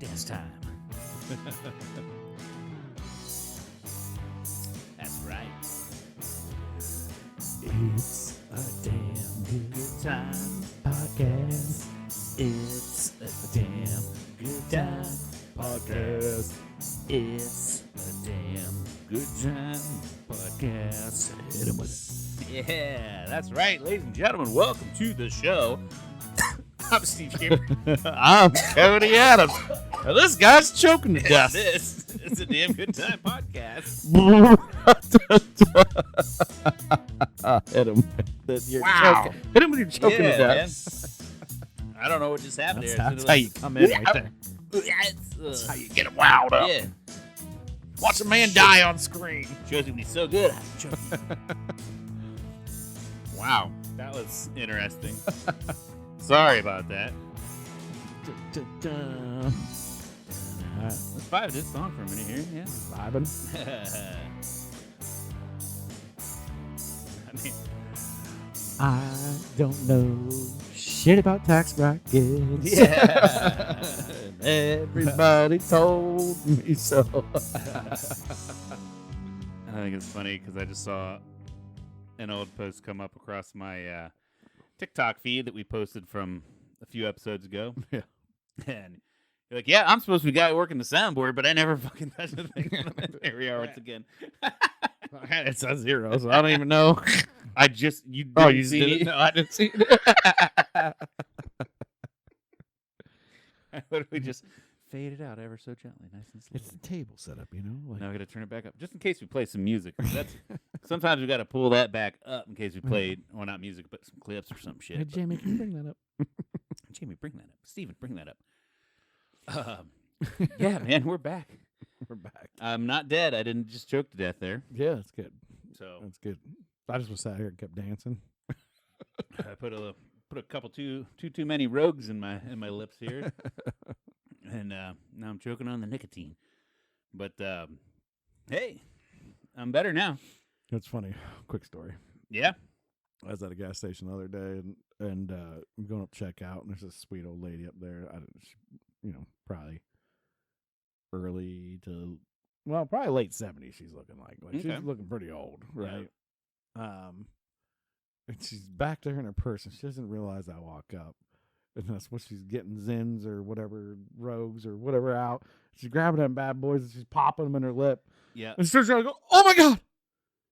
Dance time. That's right. It's a damn good time podcast. It's a damn good time podcast. It's a damn good time podcast. Hit 'em with it. Yeah, that's right, ladies and gentlemen. Welcome to the show. I'm Steve Cameron. I'm Cody Adams. Now, this guy's choking to death. This is a damn good time podcast. Hit him. You're Wow. choking. Hit him with your choking to Yeah, death. I don't know what just happened That's, there. that's how you come in right there. That's How you get him wound up. Yeah. Watch a man die on screen. Shows you when he's so good. Wow. That was interesting. Sorry about that. Let's vibe this song for a minute here. Yeah. Vibing. I mean, I don't know shit about tax brackets. yeah. Everybody told me so. I think it's funny because I just saw an old post come up across my TikTok feed that we posted from a few episodes ago. Yeah. And you're like, yeah, I'm supposed to be the guy working the soundboard, but I never fucking touched the thing. Here we are once again. It says 0, so I don't even know. I just, you didn't Oh, you see did it? it? No, I didn't see it. I literally just fade it out ever so gently, nice and slow. It's the table setup, you know? Like, Now I got to turn it back up just in case we play some music. That's sometimes we got to pull that back up in case we played, well, not music, but some clips or some shit. hey, But- Jamie, can you bring that up? Jamie, bring that up. Steven, bring that up. Yeah, man, we're back. We're back. I'm not dead. I didn't just choke to death there. Yeah, that's good. So That's good. I just was sat here and kept dancing. I put a couple too many rogues in my lips here, and now I'm choking on the nicotine. But hey, I'm better now. It's funny. Quick story. Yeah. I was at a gas station the other day, and I'm going up to check out, and there's this sweet old lady up there. Probably early to, well, probably late 70s. She's looking like Okay. she's looking pretty old, right? And she's back there in her purse, and she doesn't realize I walk up, and that's what she's getting Zins or whatever, Rogues or whatever out. She's grabbing them bad boys, and she's popping them in her lip, Yeah. and she starts trying to go, "Oh my god,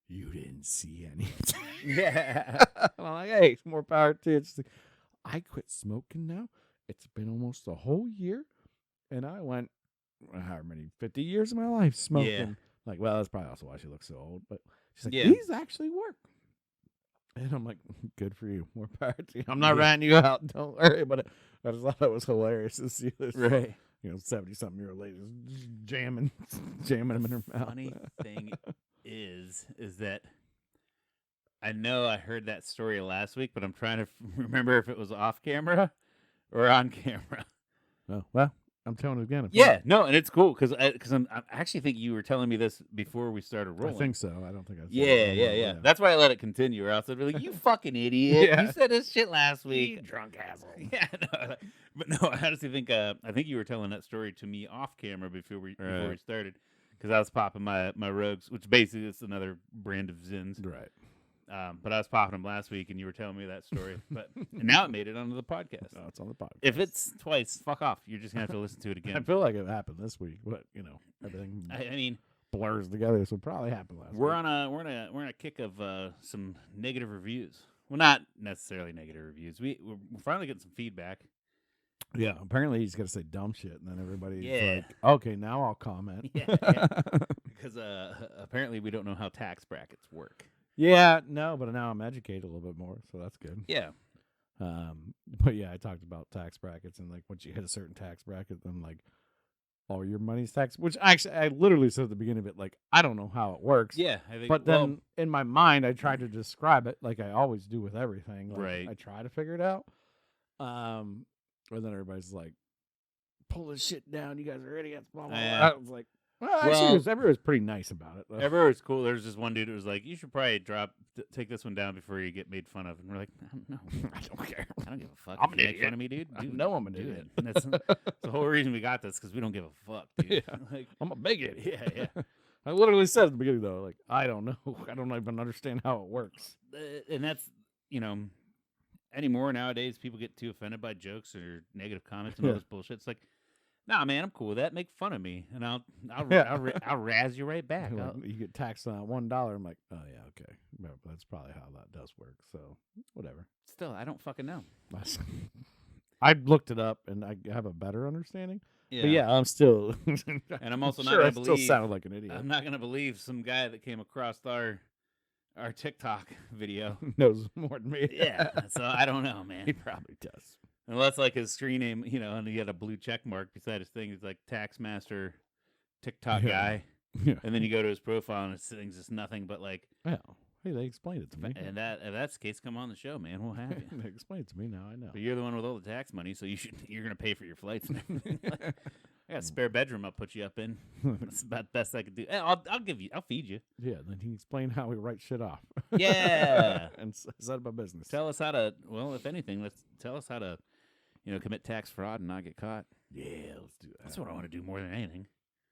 you didn't see anything." Yeah. And I'm like, hey, more power to you. She's like, I quit smoking now. It's been almost a whole year. And I went, however many, 50 years of my life smoking. Yeah. Like, well, that's probably also why she looks so old. But she's like, Yeah. these actually work. And I'm like, good for you. More power to you. I'm not Yeah. ratting you out. Don't worry. But I just thought that was hilarious to see this, Right. 70-something-year-old lady just jamming them in her mouth. Funny thing is that I know I heard that story last week, but I'm trying to remember if it was off camera or on camera. Oh, well, I'm telling it again. if you Yeah, want. no, and it's cool because I actually think you were telling me this before we started rolling. I think so. I don't think I said Yeah, it. yeah. That's why I let it continue, or else I'd be like, "You fucking idiot! Yeah. You said this shit last week." You drunk asshole. Yeah, no, but no, I honestly think I think you were telling that story to me off camera before we Right. started, because I was popping my Rogues, which basically is another brand of Zins. Right. But I was popping them last week, and you were telling me that story. But and now it made it onto the podcast. No, it's on the podcast. If it's twice, fuck off. You're just gonna have to listen to it I again. feel like it happened this week, but everything I mean, blurs together, so it probably happened last we're week. on a kick of some negative reviews. Well, not necessarily negative reviews. We're finally getting some feedback. Yeah, apparently he's got to say dumb shit, and then everybody's Yeah. like, okay, now I'll comment. Yeah. Because apparently we don't know how tax brackets work. Yeah, no, but now I'm educated a little bit more, so that's good. Yeah. But yeah, I talked about tax brackets, and like once you hit a certain tax bracket, then like all your money's taxed, which actually I literally said at the beginning of it, like I don't know how it works. Yeah. I think, But well, then in my mind, I tried to describe it like I always do with everything. Like, Right. I try to figure it out. And then everybody's like, pull this shit down. You guys are idiots. Blah, blah, blah. Yeah. I was like, Well, actually, Well- everyone was pretty nice about it. Though. Everywhere was cool. There's this one dude who was like, "You should probably take this one down before you get made fun of." And we're like, "No, I don't care. I don't give a fuck. I'm If an you make idiot. fun of me, dude. I Do know I'm an do idiot. it." And that's the whole reason we got this because we don't give a fuck, dude. Yeah. Like, I'm a big idiot. yeah, yeah. I literally said at the beginning though, like I don't know. I don't even understand how it works. And that's anymore nowadays. People get too offended by jokes or negative comments and all Yeah. this bullshit. It's like, nah, man, I'm cool with that. Make fun of me, and I'll Yeah. I'll razz you right back. Like, I'll- you get taxed on $1. I'm like, oh yeah, okay. Well, that's probably how that does work. So whatever. Still, I don't fucking know. I looked it up and I have a better understanding. Yeah, But yeah, I'm still. And I'm also not sure gonna I still believe. sound like an idiot. I'm not gonna believe some guy that came across our TikTok video. Knows more than me. Yeah, so I don't know, he man. probably does. Unless like his screen name, and he had a blue check mark beside his thing. He's like Taxmaster TikTok Yeah. guy, Yeah. and then you go to his profile and it's things just nothing but like. Well, hey, they explained it to me. And if that's the case, come on the show, man. We'll have you. They explained it to me now. I know. But you're the one with all the tax money, so you're gonna pay for your flights and everything. I got a spare bedroom I'll put you up in. That's about the best I could do. I'll feed you. Yeah, then he explained how we write shit off. Yeah. and set up a business. Tell us how to. Well, if anything, tell us how to, commit tax fraud and not get caught. Yeah, let's do that. That's what I want to do more than anything.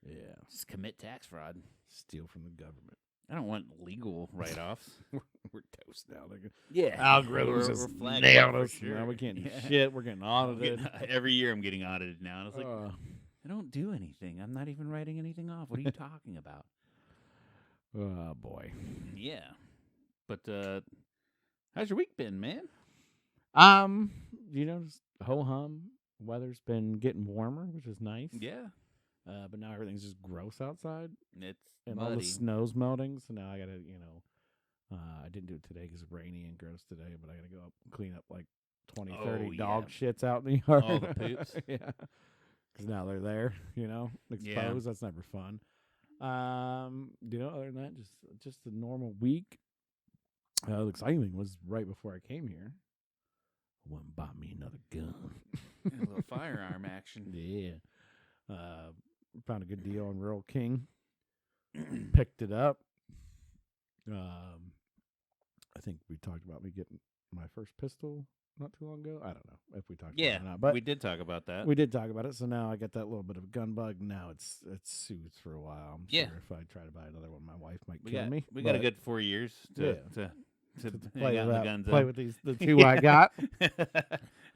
Yeah, Just commit tax fraud. steal from the government. I don't want legal write-offs. We're toast now. They're Yeah, algorithms We're just flagged nailed up for us. sure. Now we can't do Yeah. shit. We're getting I'm audited. getting- every year I'm getting audited now, and I was like, Uh, I don't do anything. I'm not even writing anything off. What are you talking about? oh boy. Yeah, but how's your week been, man? Just ho hum. Weather's been getting warmer, which is nice. Yeah, But now everything's just gross outside, it's and all the muddy. snow's melting. So now I gotta, I didn't do it today because it's rainy and gross today. But I gotta go up and clean up like 20, 30 Oh, dog yeah. shits out in the yard. All the poops. Yeah, because now they're there. Exposed. Yeah. That's never fun. Other than that, just a normal week. The exciting thing was right before I came here, I went and bought me another gun. A little firearm action. Yeah. Found a good deal on Rural King. Picked it up. I think we talked about me getting my first pistol not too long ago. I don't know if we talked about Yeah, it or not, but we did talk about that. we did talk about it. So now I got that little bit of a gun bug. Now it's soothes for a while. I'm Yeah. sure if I try to buy another one, my wife might we kill got me. we got a but good 4 years to Yeah. to to hang play out with in the that- gun play zone. with the two I got.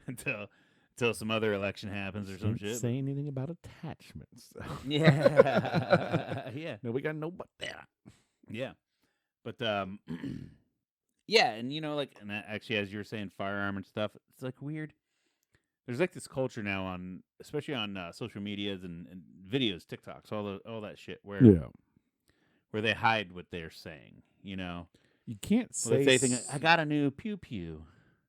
until some other election happens or some Didn't shit. say anything about attachments. So. Yeah, yeah, No, we got no but that. yeah. But yeah, and and actually, as you were saying, firearm and stuff, it's like weird. There's like this culture now especially on social medias and videos, TikToks, all that shit where they hide what they're saying. You can't say. They say, I got a new pew pew.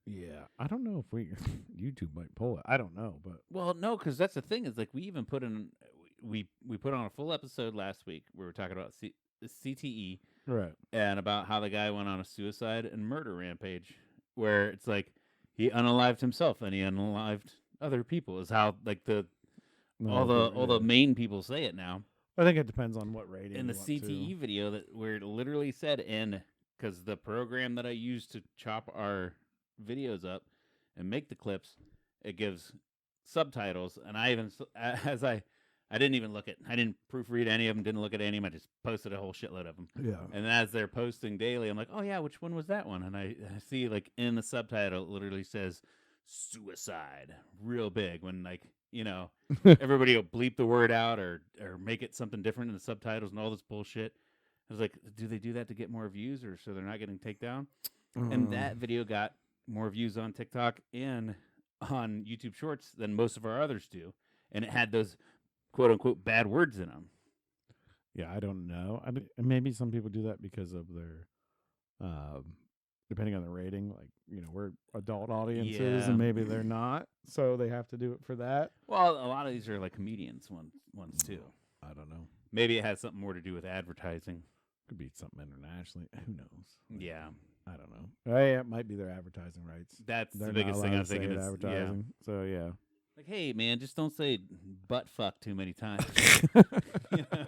Yeah, I don't know if YouTube might pull it. I don't know, but Well, no, because that's the thing is like we even put in we put on a full episode last week where we were talking about CTE right. and about how the guy went on a suicide and murder rampage where it's like he unalived himself and he unalived other people is how like all the main people say it now. I think it depends on what rating. In the you want to. CTE video that where it literally said because the program that I use to chop our videos up and make the clips, it gives subtitles, and I even I didn't even look at, I didn't proofread any of them, didn't look at any of them, I just posted a whole shitload of them. Yeah. And as they're posting daily, I'm like, oh yeah, which one was that one? And I see like in the subtitle, it literally says suicide real big when like, everybody will bleep the word out or make it something different in the subtitles and all this bullshit. I was like, do they do that to get more views or so they're not getting takedown? And that video got more views on TikTok and on YouTube Shorts than most of our others do. And it had those quote unquote bad words in them. Yeah, I don't know. I mean, maybe some people do that because of their, depending on the rating. Like, we're adult audiences, Yeah. and maybe they're not, so they have to do it for that. Well, a lot of these are like comedians ones too. I don't know. Maybe it has something more to do with advertising. Could be something internationally. Who knows? Yeah. I don't know. Oh, yeah, it might be their advertising rights. That's They're the not biggest allowed thing to I'm say thinking it is advertising. So yeah. Like, hey, man, just don't say butt fuck too many times. You know?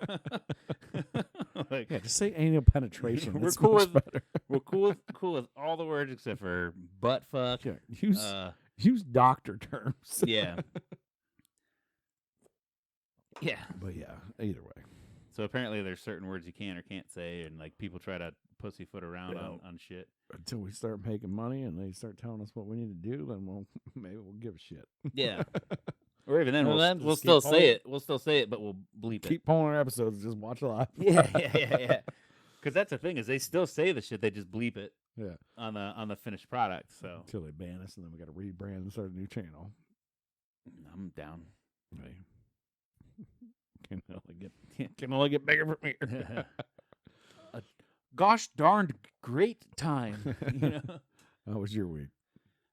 Like, Yeah, just say anal penetration. we're It's cool much with better. we're cool with all the words except for butt fuck. Yeah, use Uh, use doctor terms. yeah, yeah. But yeah, either way. So apparently, there's certain words you can or can't say, and like people try to pussyfoot around Well, on shit. Until we start making money and they start telling us what we need to do, then maybe we'll give a shit. Yeah. Or even then, Well, we'll, then we'll just still keep say pulling- it. We'll still say it, but we'll bleep it. Keep pulling our episodes. Just watch live. Yeah. Because that's the thing is they still say the shit. They just bleep it Yeah. on the finished product. So Until they ban us, and then we got to rebrand and start a new channel. I'm down. Hey. Can only get bigger from here. A gosh darned great time. You know? How was your week?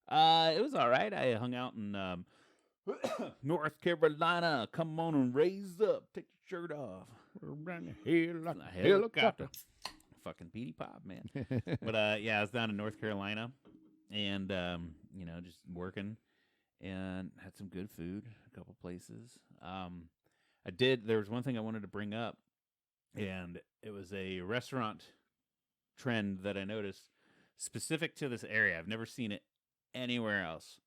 It was all right. I hung out in North Carolina. Come on and raise up. Take your shirt off. Around the hill like A a helicopter. Fucking Petey Pop, man. But yeah, I was down in North Carolina and you know, just working and had some good food, a couple places. There was one thing I wanted to bring up, and it was a restaurant trend that I noticed specific to this area. I've never seen it anywhere else.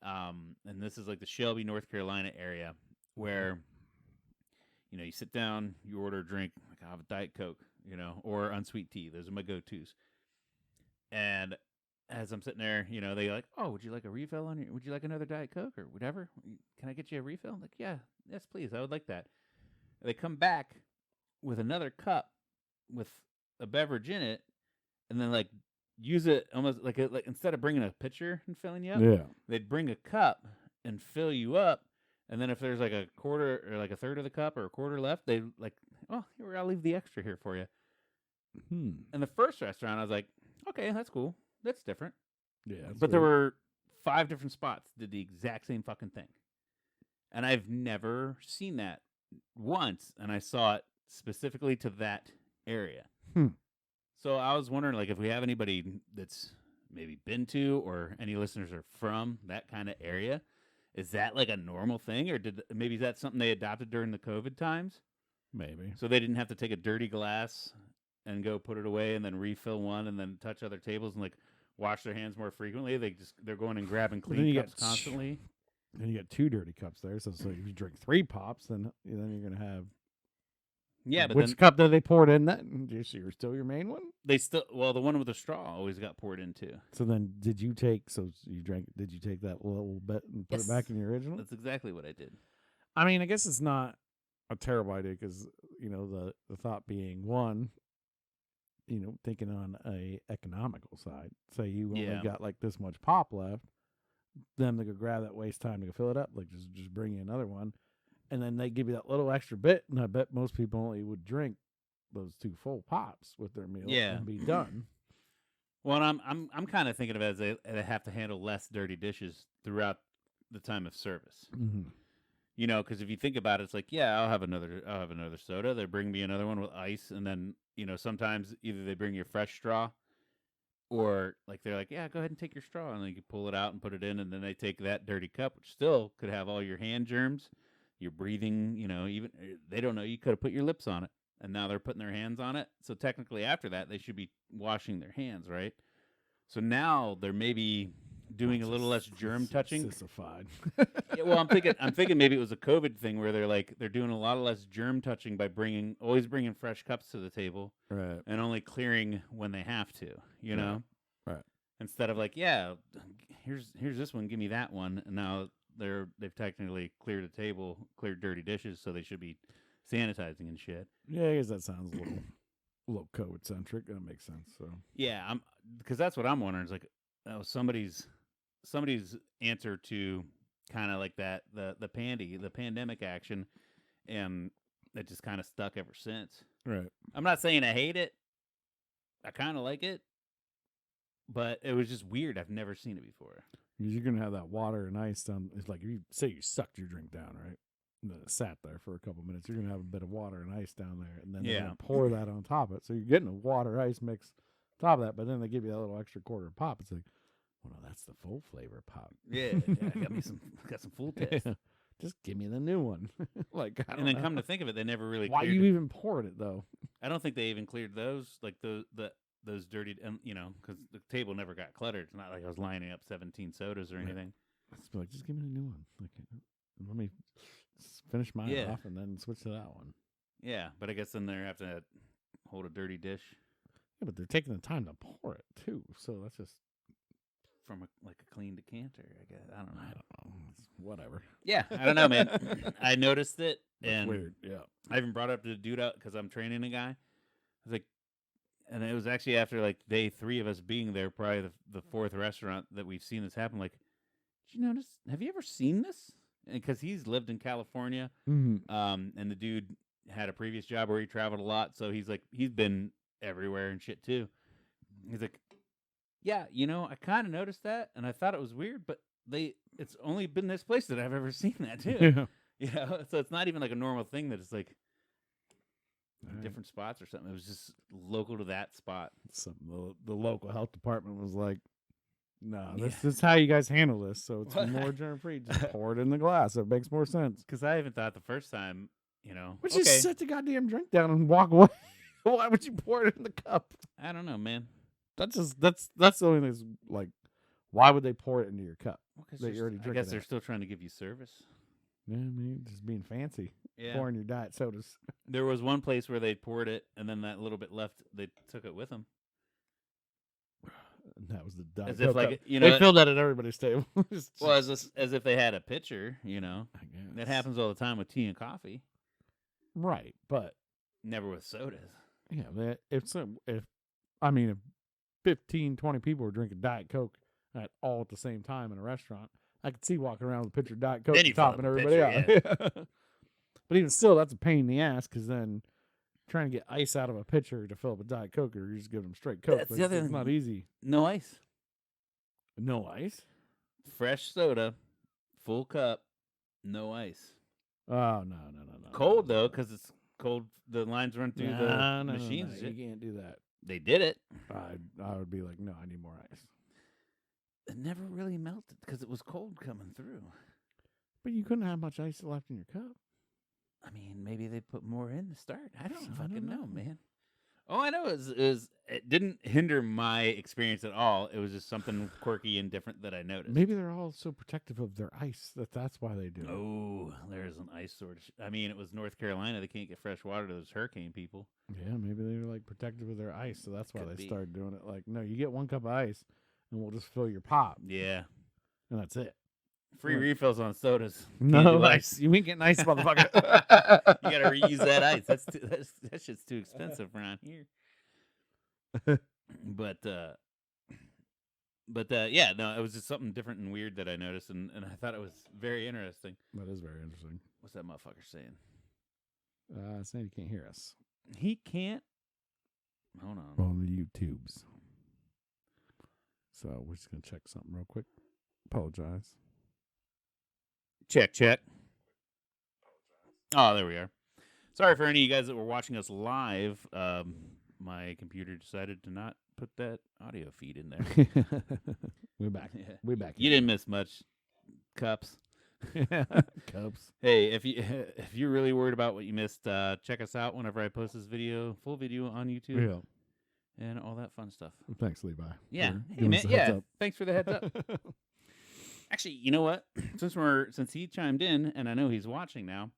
And this is like the Shelby, North Carolina area where, you know, you sit down, you order a drink, like I have a Diet Coke, you know, or unsweet tea. Those are my go-tos. And as I'm sitting there, you know, they like, oh, would you like a refill on your, would you like another Diet Coke or whatever? Can I get you a refill? I'm like, yeah, yes, please. I would like that. They come back with another cup with a beverage in it and then like use it almost like instead of bringing a pitcher and filling you up, Yeah. they'd bring a cup and fill you up. And then if there's like a quarter or like a third of the cup or a quarter left, they like, oh, here, I'll leave the extra here for you. And the first restaurant, I was like, okay, that's cool. That's different. Yeah. that's But there weird. were 5 different spots that did the exact same fucking thing. And I've never seen that once. And I saw it specifically to that area. So I was wondering, like, if we have anybody that's maybe been to or any listeners are from that kind of area, is that like a normal thing? Or maybe is that something they adopted during the COVID times? Maybe. So they didn't have to take a dirty glass and go put it away and then refill one and then touch other tables and like wash their hands more frequently. They're going and grabbing Then clean you cups got constantly. And you got 2 dirty cups there. So if you drink 3 pops, then you're gonna have. Yeah, but which then cup did they pour it in? That so you're still your main one. they still the one with the straw always got poured in too. So then, did you take? So you drank? Did you take that little bit and put Yes. it back in the original? That's exactly what I did. I mean, I guess it's not a terrible idea because you know the thought being one, you know, thinking on a economical side. Say you only Yeah. got like this much pop left, them to go grab that waste time to go fill it up. Like just bring you another one, and then they give you that little extra bit. And I bet most people only would drink those 2 full pops with their meal Yeah. and be done. Well, and I'm kind of thinking of it as they have to handle less dirty dishes throughout the time of service. Mm-hmm. You know, because if you think about it, it's like, yeah, I'll have another soda. They bring me another one with ice, and then you know sometimes either they bring you a fresh straw, or like they're like, yeah, go ahead and take your straw, and then you can pull it out and put it in, and then they take that dirty cup, which still could have all your hand germs, your breathing. You know, even they don't know you could have put your lips on it, and now they're putting their hands on it. So technically, after that, they should be washing their hands, right? So now they're maybe doing a little less germ touching. Sissified. Yeah, well, I'm thinking maybe it was a COVID thing where they're doing a lot of less germ touching by always bringing fresh cups to the table Right. and only clearing when they have to, you Right. know? Right. Instead of like, yeah, here's this one, give me that one. And now they've technically cleared the table, cleared dirty dishes, so they should be sanitizing and shit. Yeah, I guess that sounds a little COVID centric. That makes sense. So Yeah, because that's what I'm wondering. Is like, oh, somebody's answer to kind of like that the pandemic action, and it just kind of stuck ever since. right. I'm not saying I hate it. I kind of like it, but it was just weird. I've never seen it before. Because you're gonna have that water and ice down. It's like if you say you sucked your drink down, right? And then it sat there for a couple minutes. You're gonna have a bit of water and ice down there, and then they're Yeah. gonna pour that on top of it. So you're getting a water ice mix on top of that. But then they give you that little extra quarter pop. It's like, Well, no, that's the full flavor pop. Yeah, got some full taste. Just give me the new one. Like, I don't And then know. come to think of it, they never really Why cleared you it. even poured it though? I don't think they even cleared those, like those dirty, because the table never got cluttered. It's not like I was lining up 17 sodas or Right. anything. Just be like, just give me the new one. Like, let me finish mine Yeah. off and then switch to that one. Yeah, but I guess then they have to hold a dirty dish Yeah, but they're taking the time to pour it too. So that's just from a clean decanter. I guess I don't know. I don't know. It's whatever. Yeah, I don't know, man. I noticed it, That's and weird. Yeah. I even brought it up to the dude out because I'm training a guy. I was like, and it was actually after like day 3 of us being there, probably the 4th restaurant that we've seen this happen. Like, did you notice? Have you ever seen this? Because he's lived in California, Mm-hmm. and the dude had a previous job where he traveled a lot, so he's been everywhere and shit too. He's like, yeah, I kind of noticed that, and I thought it was weird, but it's only been this place that I've ever seen that too. Yeah. So it's not even like a normal thing that it's like Alright. different spots or something. It was just local to that spot. Something the local health department was like, no, Yeah. this is how you guys handle this. So it's What? more germ free. Just pour it in the glass. It makes more sense. Because I even thought the first time, But okay, just set the goddamn drink down and walk away. Why would you pour it in the cup? I don't know, man. That's the only thing. That's like, why would they pour it into your cup? Well, 'cause That they're you're already I drinking guess they're it. still trying to give you service. Yeah, I mean, just being fancy, Yeah. pouring your diet sodas. There was one place where they poured it, and then that little bit left, they took it with them. And that was the diet. As if, Coke like, cup. you know, they filled that at everybody's table. Well, as if they had a pitcher, I guess. That happens all the time with tea and coffee. right? But Never with sodas. yeah, if 15, 20 people were drinking Diet Coke all at the same time in a restaurant, I could see walking around with a pitcher of Diet Coke Then and you fill up topping a everybody pitcher, out. But even still, that's a pain in the ass because then trying to get ice out of a pitcher to fill up a Diet Coke, or you just give them straight Coke. That's the It's other not thing. easy. No ice. No ice? Fresh soda, full cup, no ice. Oh, no. Cold, though, because it's cold. The lines run through the No, machines. and You shit. can't do that. They did it. I would be like, no, I need more ice. It never really melted because it was cold coming through. But you couldn't have much ice left in your cup. I mean, maybe they put more in to start. I don't I don't fucking know, know. man. All I know is it didn't hinder my experience at all. It was just something quirky and different that I noticed. Maybe they're all so protective of their ice that's why they do it. Oh, there's an ice shortage. I mean, it was North Carolina. They can't get fresh water to those hurricane people. Yeah, maybe they were like protective of their ice, so that's why Could they be. started doing it. Like, no, you get 1 cup of ice, and we'll just fill your pop, Yeah. and that's it. Free Right. refills on sodas. Can't No do ice. You ain't getting ice, motherfucker. You got to reuse that ice. That shit's too expensive around here. But yeah, no, it was just something different and weird that I noticed, and I thought it was very interesting. That is very interesting. What's that motherfucker saying? Saying you can't hear us He can't. Hold on. on the YouTubes. So we're just gonna check something real quick. Apologize. Check. Oh, there we are. Sorry for any of you guys that were watching us live. My computer decided to not put that audio feed in there. We're back. Yeah. We're back. You didn't miss much, Cups. Cups. Hey, if you're really worried about what you missed, check us out whenever I post this full video on YouTube Yeah. and all that fun stuff. Thanks, Levi. Yeah. for Hey giving man, us a heads yeah. up. Thanks for the heads up. Actually, you know what? Since he chimed in and I know he's watching now,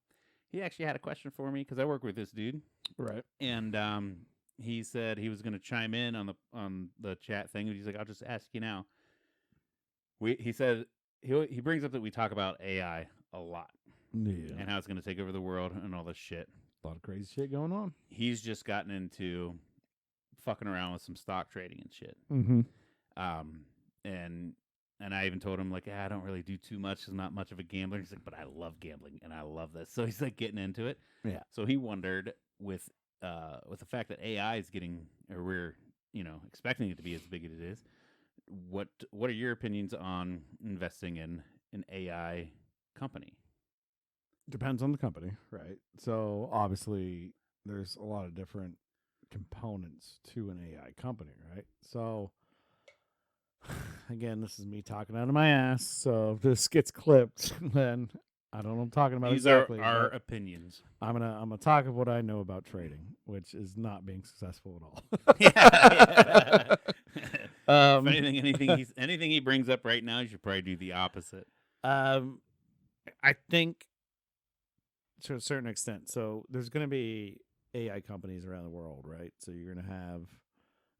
he actually had a question for me because I work with this dude, Right. and he said he was going to chime in on the chat thing. He's like, I'll just ask you now. He said he brings up that we talk about AI a lot Yeah. and how it's going to take over the world and all this shit. A lot of crazy shit going on. He's just gotten into fucking around with some stock trading and shit. Mm-hmm. And I even told him, like, I don't really do too much. I'm not much of a gambler. He's like, but I love gambling and I love this. So he's like getting into it. Yeah. So he wondered with the fact that AI is getting, or we're expecting it to be as big as it is. What are your opinions on investing in an AI company? Depends on the company, right? So obviously there's a lot of different components to an AI company, right? So again, this is me talking out of my ass. So if this gets clipped, then I don't know what I'm talking about These exactly. are our but opinions. I'm gonna talk of what I know about trading, which is not being successful Yeah. at all. If anything he brings up right now, you should probably do the opposite. I think to a certain extent. So there's going to be AI companies around the world, right? So you're going to have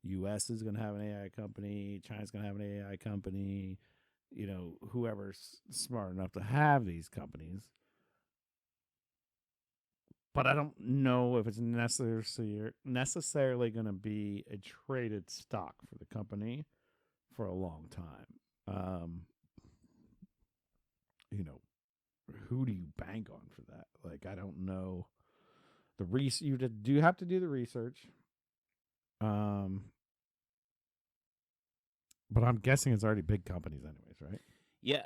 U.S. is going to have an AI company, China's going to have an AI company. You know, whoever's smart enough to have these companies. But I don't know if it's necessarily going to be a traded stock for the company for a long time. You know, who do you bank on for that? Like, I don't know. You do have to do the research. But I'm guessing it's already big companies, anyways, right? Yeah.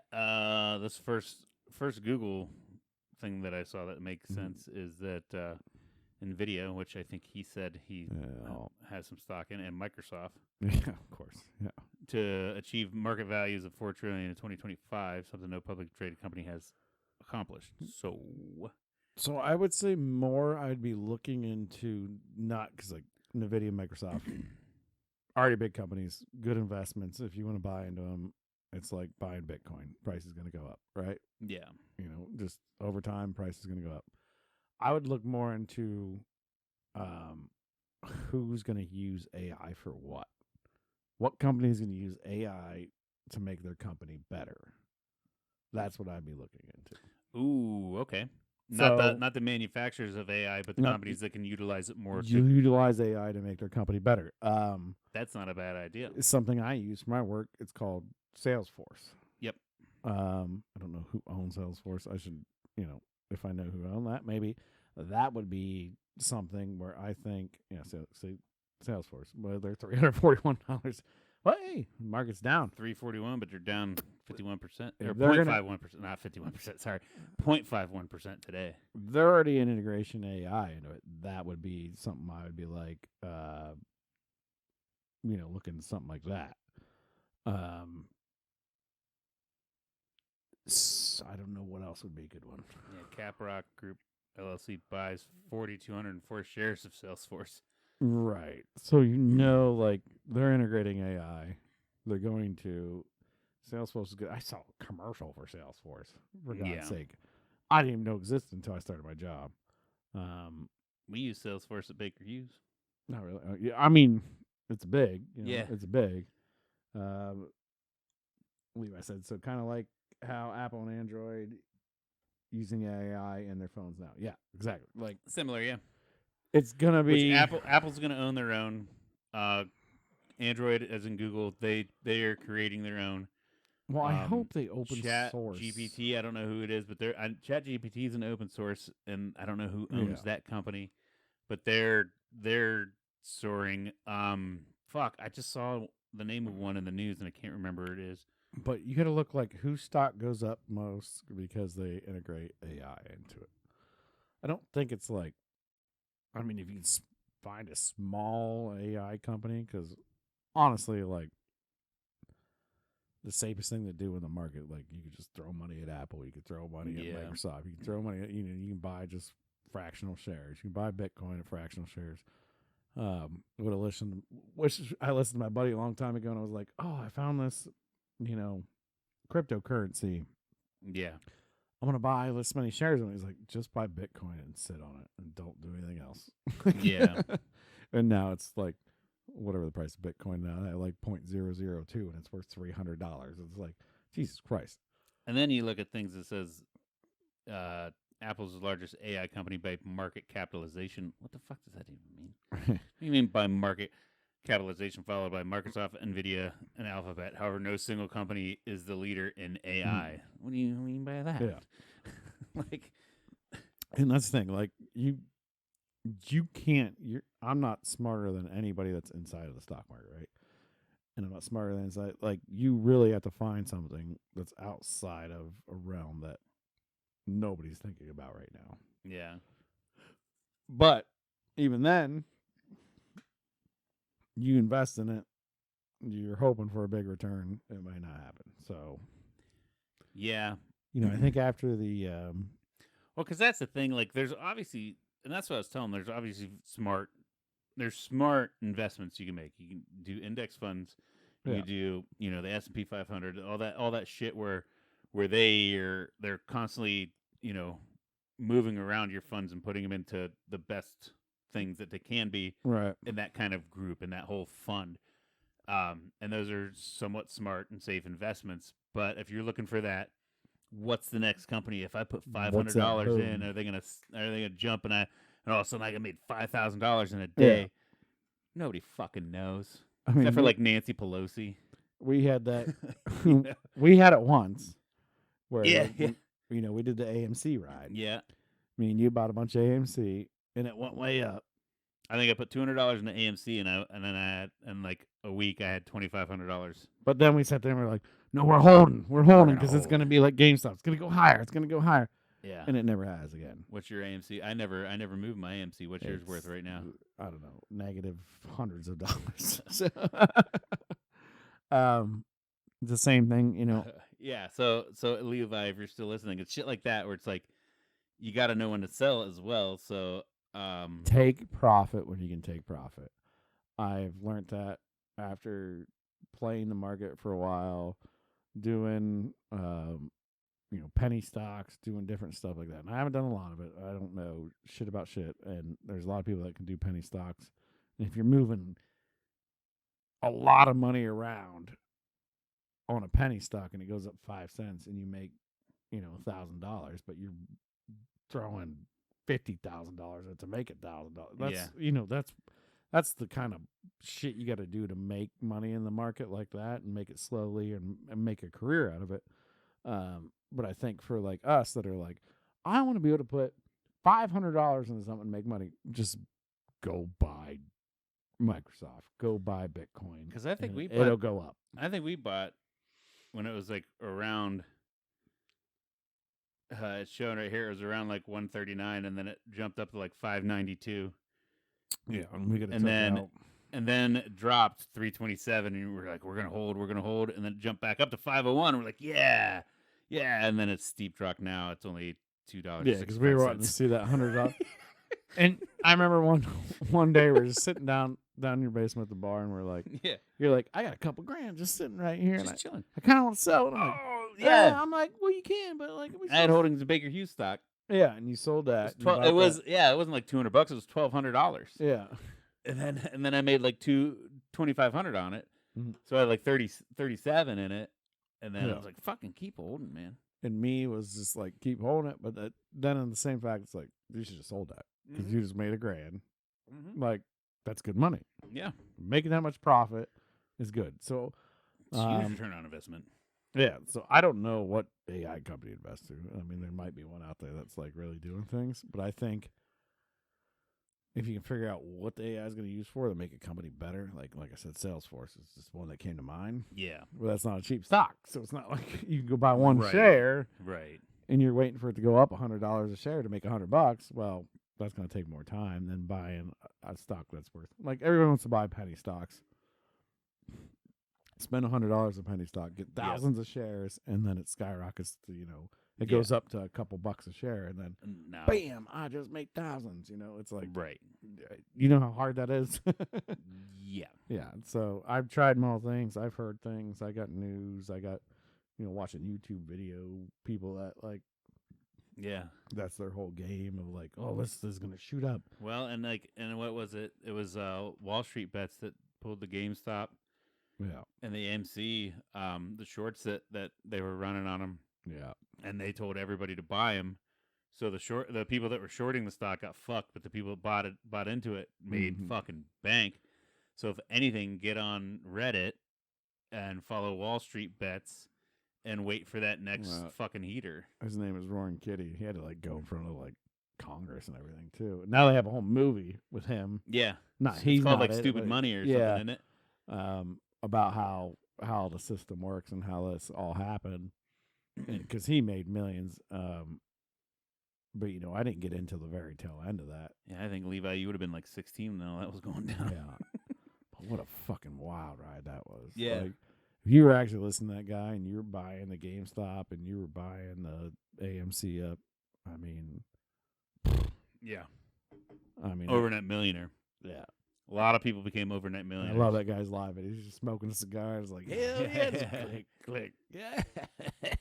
This first Google thing that I saw that makes sense is that NVIDIA, which I think he said he has some stock in, and Microsoft. Yeah, of course. Yeah. To achieve market values of $4 trillion in 2025, something no publicly traded company has accomplished. So I would say more. I'd be looking into not because like NVIDIA, Microsoft, already big companies, good investments. If you want to buy into them, it's like buying Bitcoin. Price is going to go up, right? Yeah. You know, just over time, price is going to go up. I would look more into who's going to use AI for what. What company is going to use AI to make their company better? That's what I'd be looking into. Ooh, okay. So, Not the manufacturers of AI, but the companies that can utilize it more. Utilize AI to make their company better. That's not a bad idea. It's something I use for my work. It's called Salesforce. Yep. I don't know who owns Salesforce. I should, if I know who owns that, maybe that would be something where I think, Salesforce, well, they're $341. Well, hey, market's down. 341, but you're down 51%. Or 0.51%, not 51%, sorry. 0.51% today. They're already in integration AI into it. That would be something I would be like, looking at something like that. I don't know what else would be a good one. Yeah, Caprock Group LLC buys 4,204 shares of Salesforce. Right. So like they're integrating AI. They're going to Salesforce is good. I saw a commercial for Salesforce, for God's sake. I didn't even know it existed until I started my job. We use Salesforce at Baker Hughes. Not really. Yeah, I mean, it's big. Yeah. It's big. Levi said, so kind of like how Apple and Android using AI in their phones now. Yeah, exactly. Like similar, yeah. It's gonna be Apple's gonna own their own. Android, as in Google, they are creating their own. Well, I hope they open source. GPT, I don't know who it is, but Chat GPT is an open source, and I don't know who owns that company, but they're soaring. Fuck, I just saw the name of one in the news, and I can't remember what it is. But you got to look like whose stock goes up most because they integrate AI into it. I don't think it's like, I mean, if you find a small AI company, because honestly, like the safest thing to do in the market, like you could just throw money at Apple, you could throw money at Microsoft, you can throw money at, you can buy just fractional shares, you can buy Bitcoin at fractional shares. I listened to my buddy a long time ago, and I was like, oh, I found this, cryptocurrency. Yeah. I'm going to buy this many shares. And he's like, just buy Bitcoin and sit on it and don't do anything else. Yeah. And now it's like, whatever the price of Bitcoin now, at like 0.002 and it's worth $300. It's like, Jesus Christ. And then you look at things that says Apple's the largest AI company by market capitalization. What the fuck does that even mean? What do you mean by market capitalization, followed by Microsoft, NVIDIA, and Alphabet? However, no single company is the leader in AI. What do you mean by that? Yeah. And that's the thing. Like, you can't, I'm not smarter than anybody that's inside of the stock market, right? And I'm not smarter than inside. Like, you really have to find something that's outside of a realm that nobody's thinking about right now. Yeah. But even then, you invest in it, you're hoping for a big return, it might not happen. So, Yeah. I think after the Well, because that's the thing. Like, there's obviously, and that's what I was telling. There's obviously smart investments you can make. You can do index funds. You Yeah. can do, the S&P 500, all that shit where they're constantly, moving around your funds and putting them into the best things that they can be right, in that kind of group, in that whole fund. And those are somewhat smart and safe investments. But if you're looking for that, what's the next company? If I put $500 in, boom? are they gonna jump and all of a sudden I made $5,000 in a day? Yeah. Nobody fucking knows. I mean, Except for like Nancy Pelosi. we had that. You know? We had it once, where Yeah, like, we did the AMC ride. Yeah. Me and you bought a bunch of AMC, and it went way up. I think I put $200 in the AMC, and then I had, in like a week I had $2,500. But then we sat there and we're like, no, we're holding because it's hold. going to be like GameStop. It's going to go higher. It's going to go higher. Yeah. And it never has again. What's your AMC? I never moved my AMC. What's yours worth right now? I don't know, negative hundreds of dollars. So, the same thing, Yeah. So Levi, if you're still listening, it's shit like that where it's like you got to know when to sell as well. So take profit when you can take profit. I've learned that after playing the market for a while, doing penny stocks, doing different stuff like that. And I haven't done a lot of it. I don't know shit about shit. And there's a lot of people that can do penny stocks. And if you're moving a lot of money around on a penny stock and it goes up 5 cents and you make, $1,000, but you're throwing $50,000 to make $1,000. That's that's the kind of shit you got to do to make money in the market like that and make it slowly and make a career out of it. But I think for like us that are like, I want to be able to put $500 into something and make money, just go buy Microsoft, go buy Bitcoin. Because I think it'll go up. I think we bought when it was like around. It's showing right here. It was around like 139, and then it jumped up to like 592. Yeah, and we got to and then it dropped 327, and we're like, we're gonna hold, and then it jumped back up to 501. We're like, yeah, and then it's steep drop now. It's only $2. Yeah, because we were wanting to see that $100. And I remember one day we were just sitting down in your basement at the bar, and we're like, yeah, you're like, I got a couple grand just sitting right here, just and chilling. I kind of want to sell it. I'm like, yeah. I'm like, well, you can, but like, I had holdings of Baker Hughes stock. Yeah, and you sold that. It wasn't like $200. It was $1,200. Yeah, and then I made like $2,500 on it. Mhm. So I had like 37 in it, and then I was like, fucking keep holding, man. And me was just like, keep holding it, but then in the same fact, it's like, you should just hold that because you just made $1,000. Like, that's good money. Yeah, making that much profit is good. So it's a huge return on investment. Yeah, so I don't know what AI company to invest to. I mean, there might be one out there that's like really doing things, but I think if you can figure out what the AI is going to use for to make a company better, like I said, Salesforce is just one that came to mind. Yeah, well, that's not a cheap stock, so it's not like you can go buy one share, right? And you're waiting for it to go up $100 a share to make $100. Well, that's going to take more time than buying a stock that's worth. Like everyone wants to buy penny stocks. Spend $100 a penny stock, get thousands of shares, and then it skyrockets to, it goes up to a couple bucks a share, and then bam, I just made thousands. It's like, right. You know how hard that is? Yeah. Yeah. So I've tried more things. I've heard things. I got news. I got, watching YouTube video people that like, yeah, that's their whole game of like, oh, this is going to shoot up. Well, and what was it? It was Wall Street Bets that pulled the GameStop. Yeah. And the AMC, the shorts that they were running on them. Yeah. And they told everybody to buy them. So the people that were shorting the stock got fucked, but the people that bought into it made fucking bank. So if anything, get on Reddit and follow Wall Street Bets and wait for that next fucking heater. His name is Roaring Kitty. He had to like go in front of like Congress and everything too. Now they have a whole movie with him. Yeah. He's called not like Stupid Money or something, isn't it? About how the system works and how this all happened, because he made millions. But I didn't get into the very tail end of that. Yeah, I think Levi, you would have been like 16 when all that was going down. Yeah, but what a fucking wild ride that was. ridiculous. Yeah. Like, if you were actually listening to that guy and you were buying the GameStop and you were buying the AMC up, I mean, Yeah. I mean, Overnight millionaire. yeah. A lot of people became overnight I millionaires. love that guy's live, and he's just smoking a cigar. It's like, hell yeah, just click, click, yeah,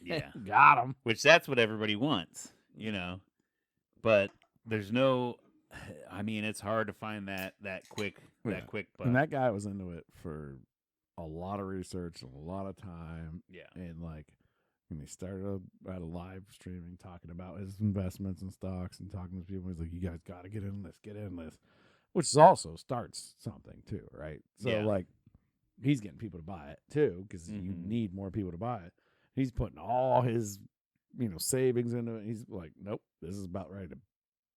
Yeah. got him. Which that's what everybody wants, But there's no. I mean, it's hard to find that quick Yeah. quick. But And that guy was into it for a lot of research and a lot of time, yeah, and like when he started at a live streaming talking about his investments and stocks and talking to people, he's like, "You guys got to get in this," which is also starts something too, right? So Yeah. like he's getting people to buy it too because you Mhm. need more people to buy it. He's putting all his savings into it. He's like, "Nope, this is about ready to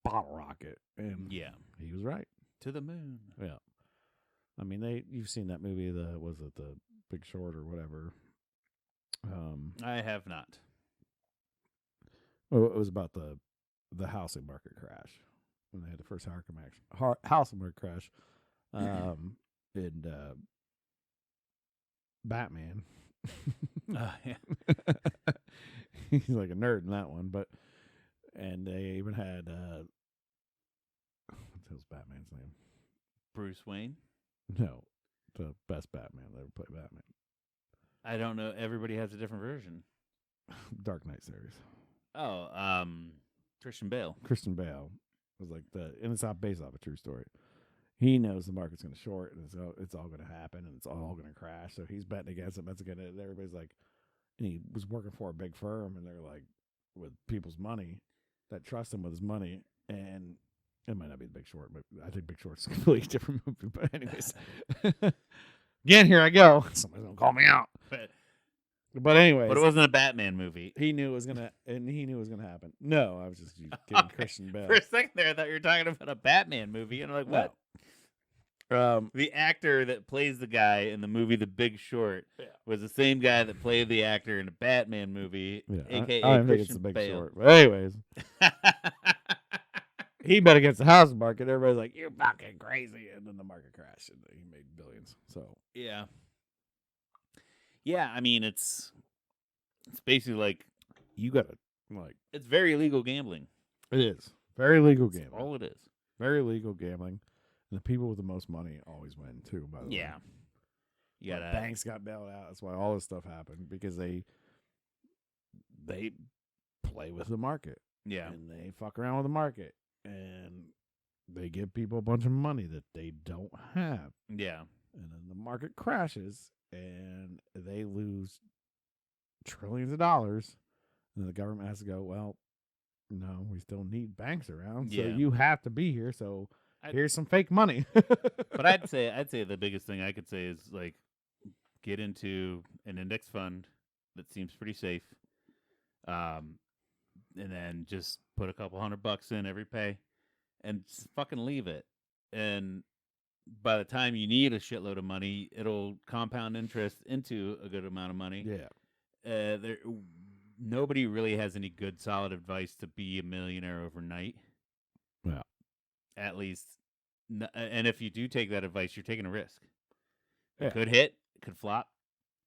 bottle rocket," and yeah, he was right. to the moon. Yeah. I mean, you've seen that movie, the Big Short or whatever. I have not. Well, it was about the housing market crash when they had the first housing market crash. And Batman. Yeah. He's like a nerd in that one, and they even had what's Batman's name? Bruce Wayne. No, the best Batman that ever played Batman. I don't know. Everybody has a different version. Dark Knight series. Oh, Christian Bale. Christian Bale was like and it's not based off a true story. He knows the market's going to short and it's all going to happen and it's all going to crash. So he's betting against it. Everybody's like, and he was working for a big firm and they're like, with people's money that trust him with his money. And it might not be The Big Short, but I think Big Short's a completely different movie. But anyways, again, here I go. Somebody's going to call me out. But anyways, But it wasn't a Batman movie. he knew it was going to happen. No, I was just getting Christian Bale. For a second there, I thought you were talking about a Batman movie, and I'm like, what? The actor that plays the guy in the movie The Big Short was the same guy that played the actor in a Batman movie, aka I don't think Christian it's The Big Bale. Short. But anyways, he bet against the housing market. Everybody's like, "You're fucking crazy," and then the market crashed and he made billions. So yeah. I mean, it's basically like you gotta it's very illegal gambling. it is very legal That's gambling. all it is. Very legal gambling. And the people with the most money always win too. By the way, Yeah. You Like, gotta banks got bailed out. That's why all this stuff happened because they play with the market. Yeah. And they fuck around with the market and they give people a bunch of money that they don't have. Yeah. And then the market crashes and they lose trillions of dollars. And the government has to go, well, no, we still need banks around. So Yeah. you have to be here. So I'd- here's some fake money. But I'd say the biggest thing I could say is like get into an index fund that seems pretty safe. And then just put a couple $100 in every pay and fucking leave it. And by the time you need a shitload of money, it'll compound interest into a good amount of money. Yeah. Nobody really has any good solid advice to be a millionaire overnight. Yeah. At least, and if you do take that advice, you're taking a risk. Yeah. It could hit, it could flop.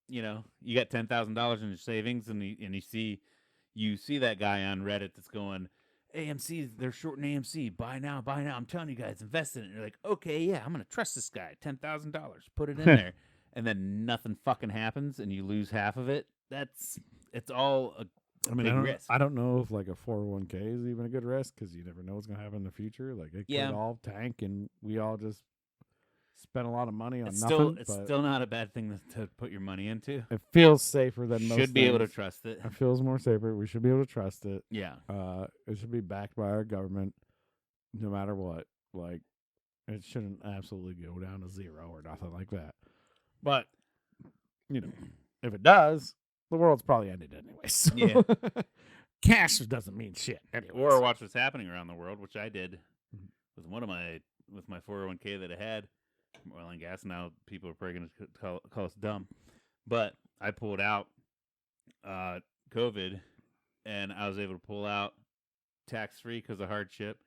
You got $10,000 in your savings, and you see that guy on Reddit that's going, AMC, they're shorting AMC. Buy now, buy now. I'm telling you guys, invest in it. And you're like, okay, yeah, I'm gonna trust this guy. $10,000, put it in there, and then nothing fucking happens, and you lose half of it. It's all a big risk. I don't know if like a 401k is even a good risk because you never know what's going to happen in the future. Like it Yeah. could all tank and we all just spend a lot of money on It's nothing. still but still not a bad thing to put your money into. it feels safer than most Should be able to things. trust it. It feels more safer. We should be able to trust it. Yeah. It should be backed by our government no matter what. Like it shouldn't absolutely go down to zero or nothing like that. But if it does, the world's probably ended anyway. So Yeah. cash doesn't mean shit anyway. Or watch what's happening around the world, which I did Mhm. with my 401k that I had from oil and gas. Now people are probably going to call us dumb, but I pulled out COVID, and I was able to pull out tax free because of hardship,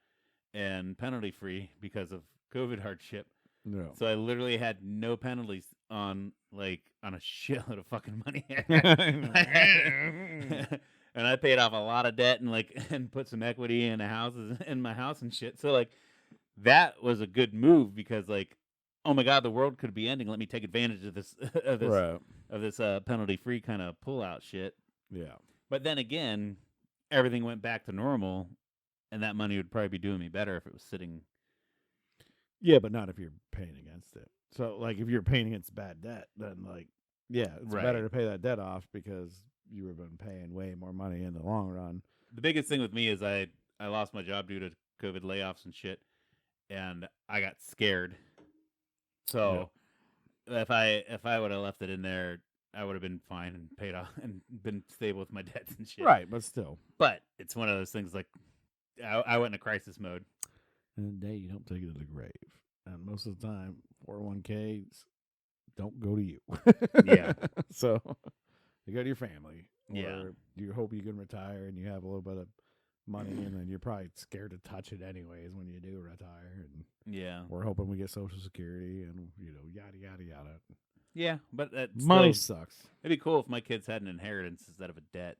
and penalty free because of COVID hardship. No. So I literally had no penalties on a shitload of fucking money. And I paid off a lot of debt and put some equity in my house and shit. So like that was a good move because like, oh my god, the world could be ending. Let me take advantage of this Right. of this penalty free kind of pull out shit. Yeah. But then again, everything went back to normal, and that money would probably be doing me better if it was sitting. Yeah, but not if you're paying against it. So, like, if you're paying against bad debt, then, like, yeah, it's Right. better to pay that debt off because you would have been paying way more money in the long run. The biggest thing with me is I lost my job due to COVID layoffs and shit, and I got scared. So if I would have left it in there, I would have been fine and paid off and been stable with my debts and shit. Right, but still. But it's one of those things like I went into crisis mode. And the day you don't take it to the grave. And most of the time, 401ks don't go to you. Yeah. So they go to your family. Or Yeah. you hope you can retire and you have a little bit of money, and then you're probably scared to touch it anyways when you do retire. And Yeah. we're hoping we get Social Security and, yada, yada, yada. Yeah, but Money still, sucks. it'd be cool if my kids had an inheritance instead of a debt.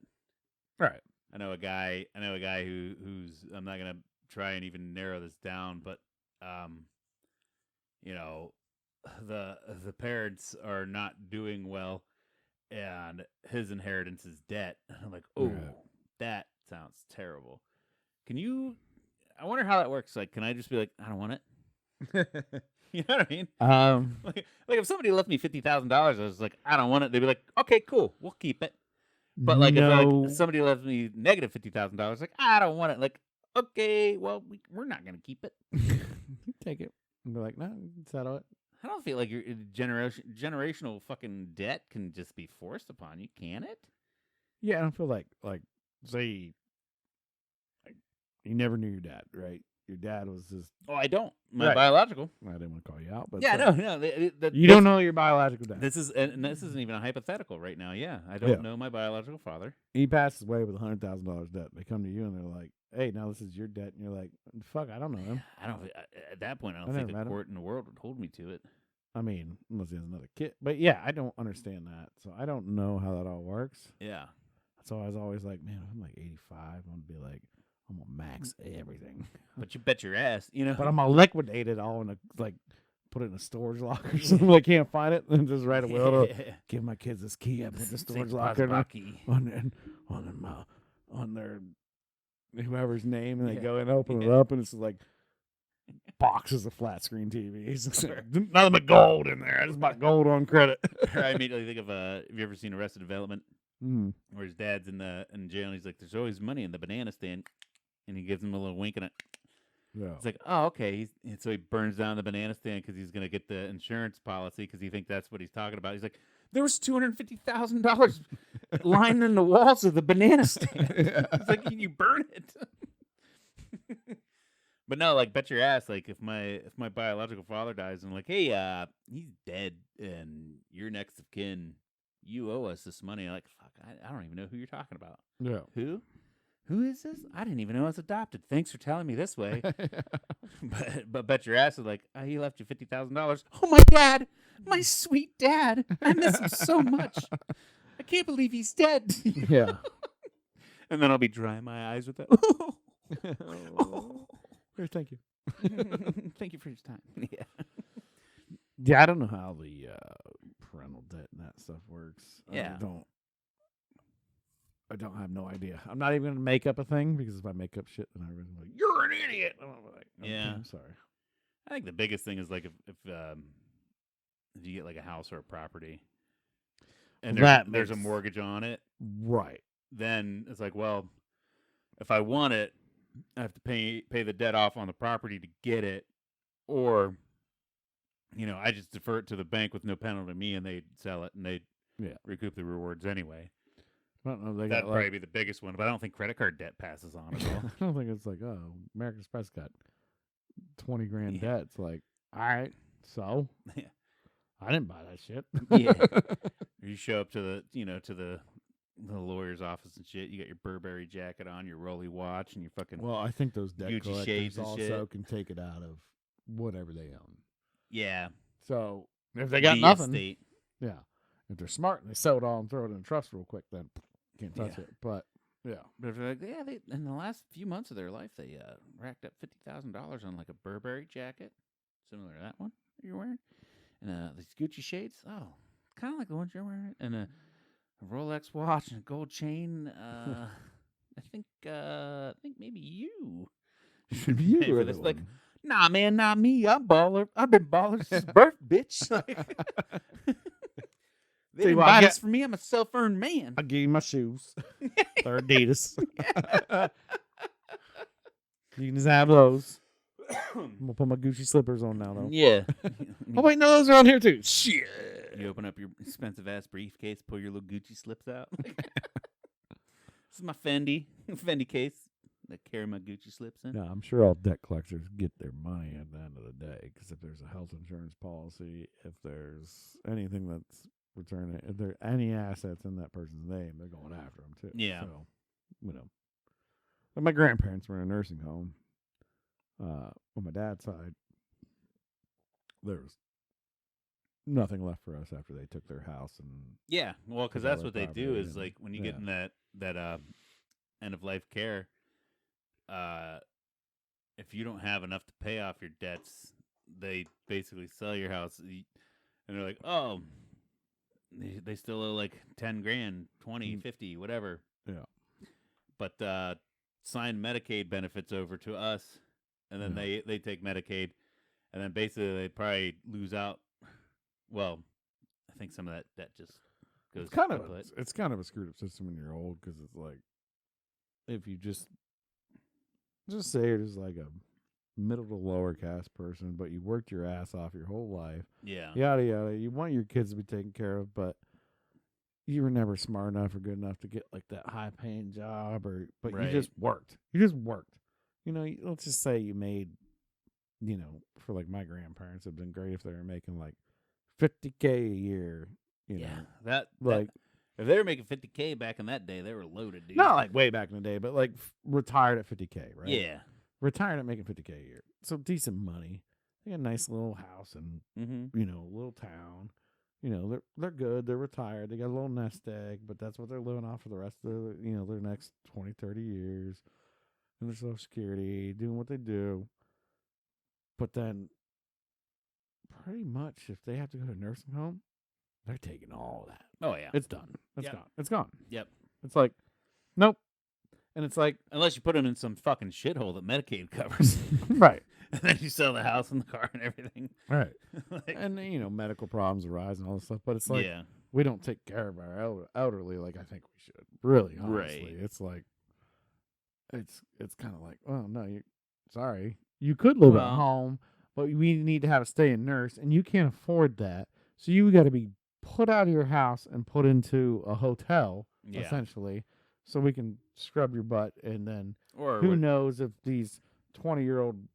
Right. I know a guy who's I'm not gonna try and even narrow this down, but the parents are not doing well, and his inheritance is debt. I'm like, oh, Yeah. that sounds terrible. I wonder how that works. Like, can I just be like, I don't want it? You know what I mean? Like if somebody left me $50,000, I was like, I don't want it. They'd be like, okay, cool, we'll keep it. But like if somebody left me negative $50,000, like I don't want it. Like, okay, well we're not gonna keep it. Take it. And be like, no, settle it. I don't feel like your generational fucking debt can just be forced upon you, can it? Yeah, I don't feel like say, like, you never knew your dad, right? Your dad was just, Oh, I don't. My Right. biological. I didn't want to call you out, but Yeah, sorry. no. You don't know your biological dad. This isn't even a hypothetical right now. Yeah, I don't Yeah. know my biological father. He passes away with $100,000 debt. They come to you and they're like, hey, now this is your debt. And you're like, fuck, I don't know him. I don't. At that point, I don't I think never a met him. court in the world would hold me to it. I mean, unless he has another kid. But yeah, I don't understand that. So I don't know how that all works. Yeah. So I was always like, man, I'm like 85. I'm going to be like, I'm going to max everything. But you bet your ass, you know. But I'm going to liquidate it all in put it in a storage locker so I can't find it. And just write a will to give my kids this key. I put the storage locker on their whoever's name, and they Yeah. go and open it Yeah. up, and it's like boxes of flat screen TVs. Nothing but gold in there. I just bought gold on credit. I immediately think of have you ever seen Arrested Development, Mm. where his dad's in jail and he's like, "There's always money in the banana stand," and he gives him a little wink and Yeah. it's like, "Oh, okay." And so he burns down the banana stand because he's gonna get the insurance policy because he thinks that's what he's talking about. He's like, "There was $250,000 lying in the walls of the banana stand." It's like, you burn it. But no, like, bet your ass, like, if my biological father dies and I'm like, hey, he's dead and you're next of kin, you owe us this money. I'm like, fuck, I don't even know who you're talking about. Yeah. Who? Who is this? I didn't even know I was adopted. Thanks for telling me this way. but bet your ass is like, oh, he left you $50,000. Oh, my dad, my sweet dad. I miss him so much. I can't believe he's dead. Yeah. And then I'll be drying my eyes with it. Here, thank you. Thank you for your time. Yeah. Yeah, I don't know how the parental debt and that stuff works. Yeah. I don't have no idea. I'm not even gonna make up a thing because if I make up shit, then everyone's like, "You're an idiot." And I'm like, okay, Yeah. I'm sorry. I think the biggest thing is like if you get like a house or a property, and there's a makes- mortgage on it, Right. then it's like, well, if I want it, I have to pay the debt off on the property to get it, or I just defer it to the bank with no penalty to me, and they sell it and they recoup the rewards anyway. I don't know. If they That'd got probably be the biggest one, but I don't think credit card debt passes on at all. I don't think it's like, oh, American Express got 20 grand Yeah. debt. It's like, all right, so Yeah. I didn't buy that shit. Yeah. Or you show up to the lawyer's office and shit. You got your Burberry jacket on, your Rolly watch, and your fucking Well, I think those debt Gucci collectors shades and also shit. can take it out of whatever they own. Yeah. So if they got The nothing, estate. yeah. If they're smart and they sell it all and throw it in a trust real quick, then can't touch Yeah. it. But yeah, But if they're like, yeah, they in the last few months of their life, they racked up $50,000 on like a Burberry jacket, similar to that one you're wearing, and these Gucci shades. Oh, kind of like the ones you're wearing, and a Rolex watch and a gold chain. I think maybe you should pay you for were this. the Like, one. nah, man, not me. I'm baller. I've been baller since birth, bitch. Like, they See, didn't well, buy I this get- for me. I'm a self-earned man. I'll give you my shoes. They're Adidas. You can just have those. I'm gonna put my Gucci slippers on now, though. Yeah. Oh wait, no, those are on here too. Shit. You open up your expensive ass briefcase, pull your little Gucci slips out. This is my Fendi case that carry my Gucci slips in. No, I'm sure all debt collectors get their money at the end of the day. Because if there's a health insurance policy, if there's anything that's returning, if there are any assets in that person's name, they're going after them too. Yeah. So, you know, but my grandparents were in a nursing home. On my dad's side, there was nothing left for us after they took their house, and Yeah, well, because Took all that's their what they do property is and- like when you get yeah. in that end of life care, if you don't have enough to pay off your debts, they basically sell your house, and they're like, oh, they still owe like 10 grand, 20, 50, whatever. Yeah. But sign Medicaid benefits over to us, and then Yeah. they take Medicaid, and then basically they probably lose out. Well, I think some of that just goes it's kind of kaput. it's kind of a screwed up system when you're old, because it's like if you just say you're just like a middle to lower caste person, but you worked your ass off your whole life, Yeah. yada yada. You want your kids to be taken care of, but you were never smart enough or good enough to get like that high paying job, but Right. you just worked. You just worked. You know, let's just say you made, you know, for like my grandparents, it'd been great if they were making like $50K a year. You Yeah. know, That like if they were making $50K back in that day, they were loaded, dude. not like way back in the day, but like retired at $50K, right? Yeah. Retired at making $50K a year, so decent money. They got a nice little house and Mm-hmm. you know, little town. You know, they're good. They're retired. They got a little nest egg, but that's what they're living off for the rest of their, you know, their next 20, 30 years. And their Social Security, doing what they do. But then, pretty much, if they have to go to a nursing home, they're taking all that. Oh yeah. It's done. It's Yep. gone. It's gone. Yep. It's like, nope. And it's like, Unless you put them in some fucking shithole that Medicaid covers, right, and then you sell the house and the car and everything. right. Like, And, you know, medical problems arise and all this stuff. But it's like, yeah. we don't take care of our elderly like I think we should. Really, honestly, Right. it's like it's kind of like, oh no, sorry, you could live Well- at home, but we need to have a stay-in nurse, and you can't afford that, so you got to be put out of your house and put into a hotel, Yeah. essentially, so we can scrub your butt, and then Or who what- knows if these 20-year-old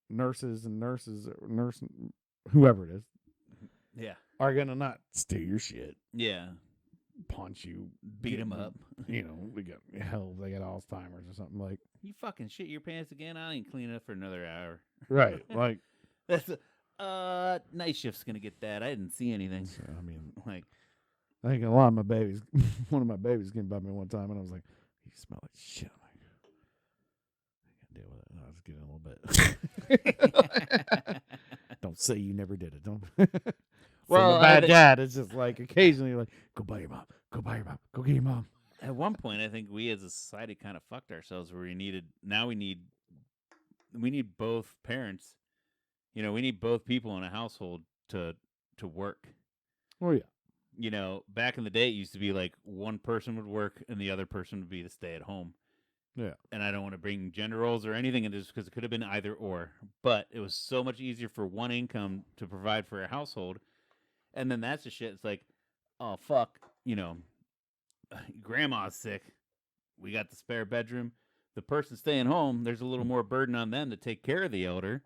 nurses or nurse, whoever it is, yeah. are gonna not steal your shit, Yeah. punch you, Beat get them you- up. You know, they got they got Alzheimer's or something like. You fucking shit your pants again. I ain't cleaning up for another hour. Right, like That's night shift's gonna get that. I didn't see anything. so, I mean, Like, I think a lot of my babies. One of my babies came by me one time, and I was like, "You smell like shit." I'm like, "I can't deal with it." And I was getting a little bit. Don't say you never did it. Don't. Well, From a I bad thi- dad, it's just like occasionally, like, go buy your mom. Go buy your mom. Go get your mom. at one point, I think we as a society kind of fucked ourselves where we need both parents. You know, we need both people in a household to work. Oh yeah. You know, back in the day, it used to be like one person would work and the other person would be the stay at home. Yeah. And I don't want to bring gender roles or anything in this because it could have been either or. But it was so much easier for one income to provide for a household. And then that's the shit. It's like, oh, fuck, you know, grandma's sick. We got the spare bedroom. The person staying home, there's a little more burden on them to take care of the elder.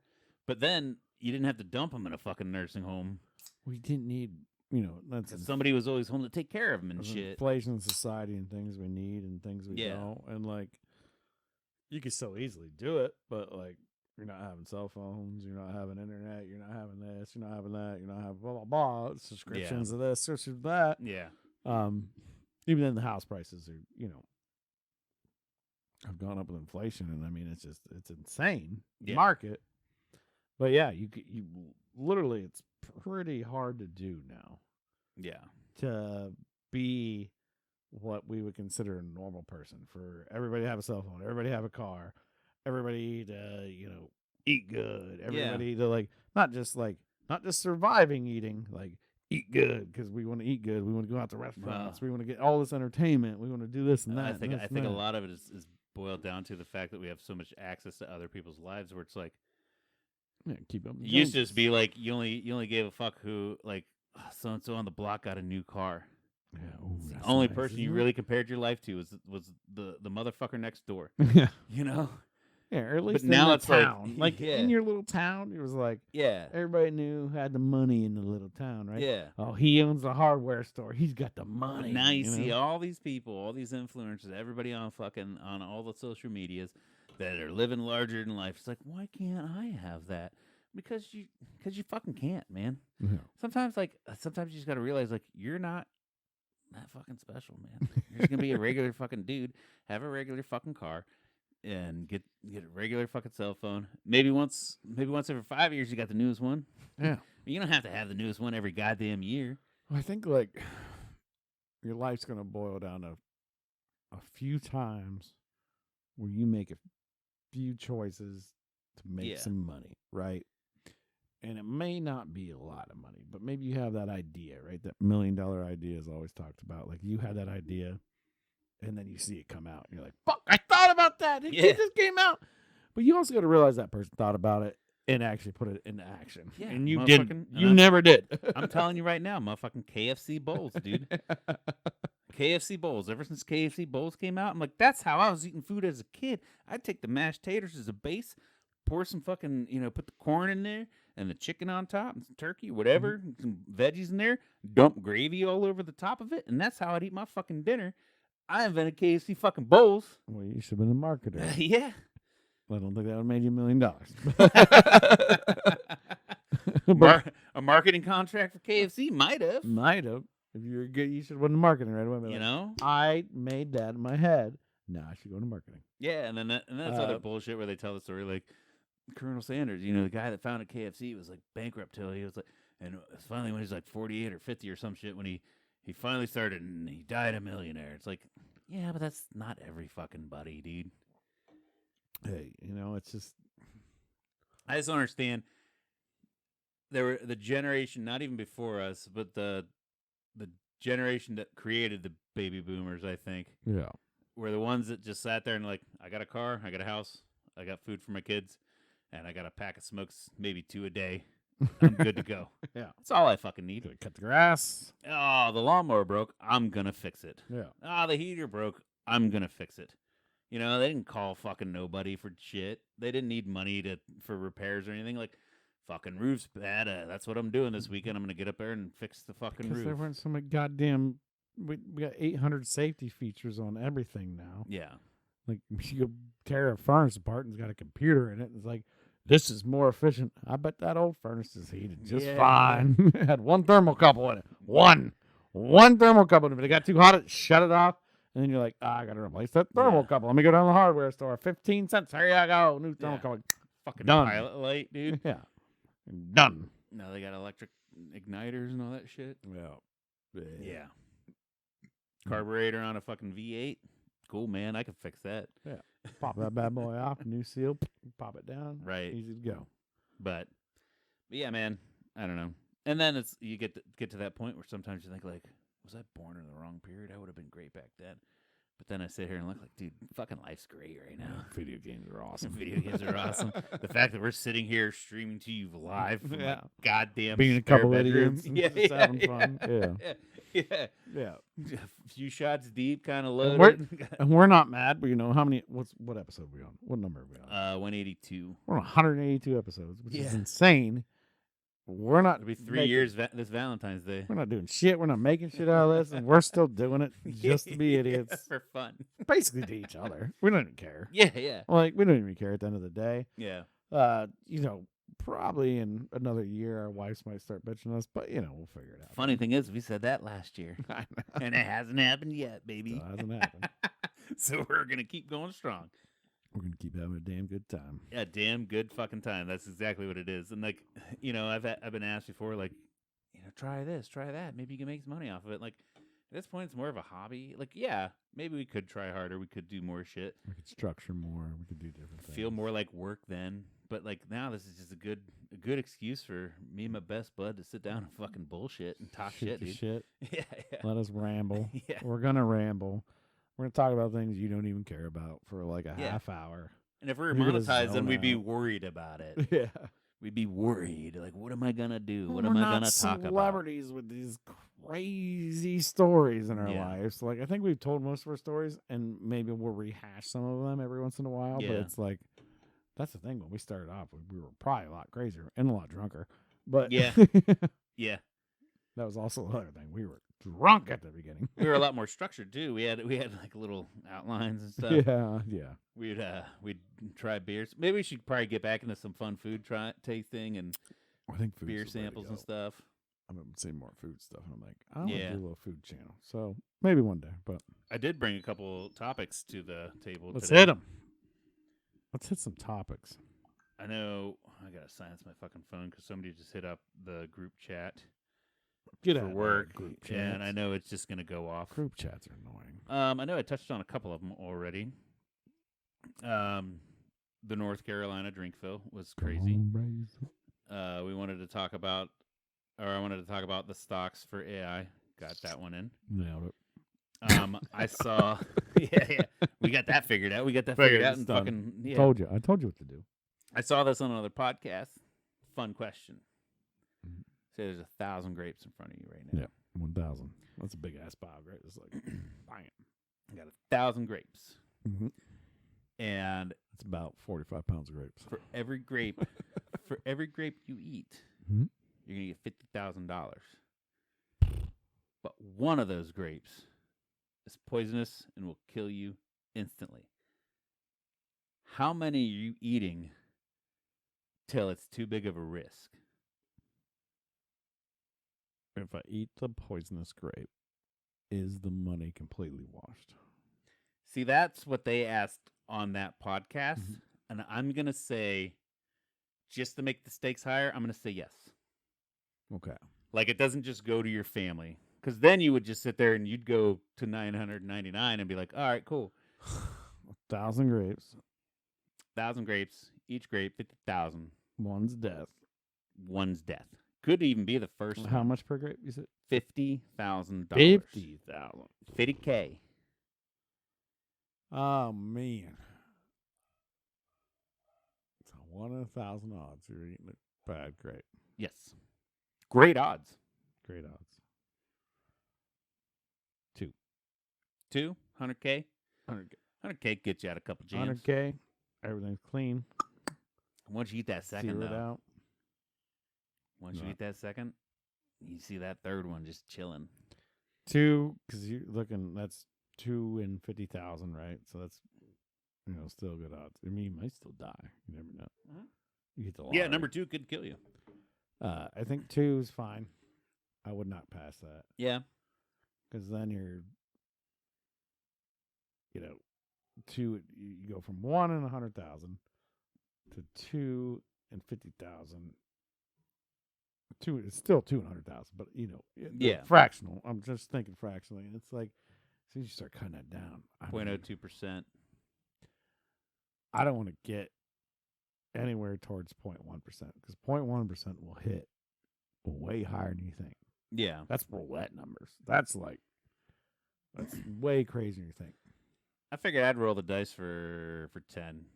But then you didn't have to dump them in a fucking nursing home. We didn't need, you know, that's 'Cause somebody was always home to take care of them and There's shit. inflation in society and things we need and things we Yeah. don't. And like, you could so easily do it, but like, You're not having cell phones. You're not having internet. You're not having this. You're not having that. You're not having blah blah blah. Subscriptions of this, subscriptions of that. Yeah. Even then, the house prices are, have gone up with inflation, and I mean, it's insane Yeah. market. But yeah, you literally, it's pretty hard to do now Yeah. to be what we would consider a normal person. For everybody to have a cell phone, everybody to have a car, everybody to eat good, everybody to not just surviving eating, like eat good because we want to eat good, we want to go out to restaurants, we want to get all this entertainment, we want to do this and that. I think and this I and think a that. lot of it is boiled down to the fact that we have so much access to other people's lives, where it's like Yeah, keep up. it used to just be like you only gave a fuck who like so and so on the block got a new car. Yeah, ooh, The that's only nice, person you isn't really compared your life to was the motherfucker next door. it? Yeah. You know? Yeah, or at least in now the it's like- town. Like, yeah. in your little town, it was like Yeah. everybody knew who had the money in the little town, right? Yeah. Oh, he owns a hardware store. He's got the But money. now you see know? all these people, all these influencers, everybody on all the social medias that are living larger than life. It's like, why can't I have that? Because you fucking can't, man. Yeah. Sometimes you just gotta realize like you're not that fucking special, man. You're just gonna be a regular fucking dude, have a regular fucking car, and get a regular fucking cell phone. Maybe once every 5 years you got the newest one. Yeah. You don't have to have the newest one every goddamn year. Well, I think your life's gonna boil down to a few times where you make a few choices to make Yeah. some money, right? And it may not be a lot of money, but maybe you have that idea, right? That $1 million idea is always talked about. Like you had that idea, and then you see it come out, and you're like, "Fuck! I thought about that. It Yeah. just came out." But you also got to realize that person thought about it and actually put it into action. Yeah, and you motherfucking- didn't. and You I'm- never did. I'm telling you right now, motherfucking KFC bowls, dude. KFC bowls. Ever since KFC bowls came out, I'm like, that's how I was eating food as a kid. I'd take the mashed taters as a base, pour some fucking, put the corn in there and the chicken on top and some turkey, whatever, some veggies in there, dump gravy all over the top of it, and that's how I'd eat my fucking dinner. I invented KFC fucking bowls. Well, you should have been a marketer. Yeah. I don't think that would have made you $1 million. A marketing contract for KFC might have. Might have. If you were good, you should have went to marketing right away. Be You like, know? I made that in my head. Now I should go to marketing. Yeah, and then that's other Uh, bullshit where they tell the story like Colonel Sanders, the guy that founded KFC was like bankrupt till he was like, and it's finally when he's like 48 or 50 or some shit when he finally started and he died a millionaire. It's like, yeah, but that's not every fucking buddy, dude. Hey, it's just I just don't understand. There were the generation, not even before us, but the generation that created the baby boomers, I think, yeah. were the ones that just sat there and like, I got a car, I got a house, I got food for my kids, and I got a pack of smokes, maybe 2 a day. I'm good to go. Yeah. That's all I fucking need. Gonna cut the grass. Oh, the lawnmower broke. I'm gonna fix it. Yeah. Oh, the heater broke. I'm gonna fix it. They didn't call fucking nobody for shit. They didn't need money for repairs or anything. Like, fucking roof's bad. That's what I'm doing this weekend. I'm gonna get up there and fix the fucking Because there roof. weren't so many goddamn. We got 800 safety features on everything now. Yeah. Like you go tear a furnace apart and it's got a computer in it. And it's like, this is more efficient. I bet that old furnace is heated just Yeah. fine. It had one thermocouple in it. One thermocouple in it. If it got too hot, it shut it off. And then you're like, I got to replace that thermocouple. Let me go down to the hardware store. 15 cents. Here you go. New Yeah. thermocouple. Fucking Done. pilot light, dude. Yeah. Done. Now they got electric igniters and all that shit. Yeah. Yeah. Carburetor on a fucking V8. Cool, man. I can fix that. Pop that bad boy off. New seal. Pop it down. Right. Easy to go. But yeah, man. I don't know. And then you get to that point where sometimes you think like, was I born in the wrong period? I would have been great back then. But then I sit here and look like, dude, fucking life's great right now. Video games are awesome. Video games are awesome. The fact that we're sitting here streaming to you live from Yeah. my goddamn Being a spare couple bedroom. idiots and just having fun. Yeah. Yeah. A few shots deep, kind of we're- loaded. And we're not mad, but how many? What episode are we on? What number are we on? 182. We're on 182 episodes, which is Yeah. insane. We're not. It'll be 3 making- years this Valentine's Day. We're not doing shit. We're not making shit out of this, and we're still doing it just to be idiots, For fun. basically to each other. We don't even care. Yeah, yeah. Like we don't even care at the end of the day. Yeah. You know, probably in another year, our wives might start bitching us, but you know, we'll figure it out. Funny thing is, we said that last year, I know. and it hasn't happened yet, baby. Still hasn't happened. So we're gonna keep going strong. We're gonna keep having a damn good time. A damn good fucking time. That's exactly what it is. And like, you know, I've been asked before, like, you know, try this, try that. Maybe you can make some money off of it. Like, at this point, it's more of a hobby. Like, yeah, maybe we could try harder. We could do more shit. We could structure more. We could do different things. Feel more like work then. But like now, this is just a good excuse for me and my best bud to sit down and fucking bullshit and talk Shoot shit, the dude. shit. Yeah, yeah. Let us ramble. Yeah. We're gonna ramble. We're gonna talk about things you don't even care about for like a Yeah. half hour. And if we were We're gonna monetized, then zone we'd be out. worried about it. Yeah. We'd be worried. Like, what am I gonna do? What We're am I not gonna talk about? celebrities with these crazy stories in our Yeah. lives. Like I think we've told most of our stories, and maybe we'll rehash some of them every once in a while. But Yeah. it's like that's the thing. When we started off, we were probably a lot crazier and a lot drunker. But Yeah. Yeah, that was also another thing. We were drunk at the beginning. we were a lot more structured too. We had like little outlines and stuff. Yeah. We'd try beers. Maybe we should probably get back into some fun food tasting and I think food's beer the way to samples and go. stuff. I've been seeing more food stuff, and I'm like, I want to Yeah. do a little food channel. So maybe one day. But I did bring a couple topics to the table. let's today. hit them. Let's hit some topics. I know I gotta silence my fucking phone because somebody just hit up the group chat Get for out of work, here, group and I chats. know it's just gonna go off. Group chats are annoying. I know I touched on a couple of them already. The North Carolina Drinkville was crazy. We wanted to talk about, or I wanted to talk about the stocks for AI. Got that one in. Nailed it. I saw, yeah, we got that figured out. We got that figured out It's and done. fucking, yeah. I told you what to do. I saw this on another podcast. Fun question. Mhm. Say there's 1,000 grapes in front of you right now. Yeah. 1,000. That's a big ass pile, right? It's like, bang. You got 1,000 grapes, Mm-hmm. and It's about 45 pounds of grapes. for every grape, you eat, Mhm. you're gonna get $50,000. But one of those grapes is poisonous and will kill you instantly. How many are you eating till it's too big of a risk? If I eat the poisonous grape, is the money completely washed? See, that's what they asked on that podcast. Mhm. And I'm going to say, just to make the stakes higher, I'm going to say yes. Okay. Like, it doesn't just go to your family. Because then you would just sit there and you'd go to 999 and be like, all right, cool. 1,000 grapes. 1,000 grapes, each grape, 50,000. One's death. One's death. Could even be the first How one. much per grape? You said $50,000. 50,000. 50K. Oh man. It's 1 in 1,000 odds you're eating a bad grape. Yes. Great odds. Great odds. 2, 100K. 100K. 100K gets you out a couple jams. 100K. Everything's clean. Once you eat that second, Zeroed though. out. Once you Right. eat that second, you see that third one just chilling. 2, because you're looking, that's 2 in 50,000, right? So that's, still good odds. I mean, you might still die. You never know. Mhm. You get the Yeah, lottery. number 2 could kill you. I think 2 is fine. I would not pass that Yeah. because then you're, 2. You go from 1 in 100,000 to 2 in 50,000. 2 is still 2 in 100,000, but they're Yeah. fractional. I'm just thinking fractionally, and it's like as soon as you start cutting that down, 0.02%. I don't want to get anywhere towards 0.1% because 0.1% will hit way higher than you think. Yeah. That's roulette numbers. That's way crazier than you think. I figured I'd roll the dice for 10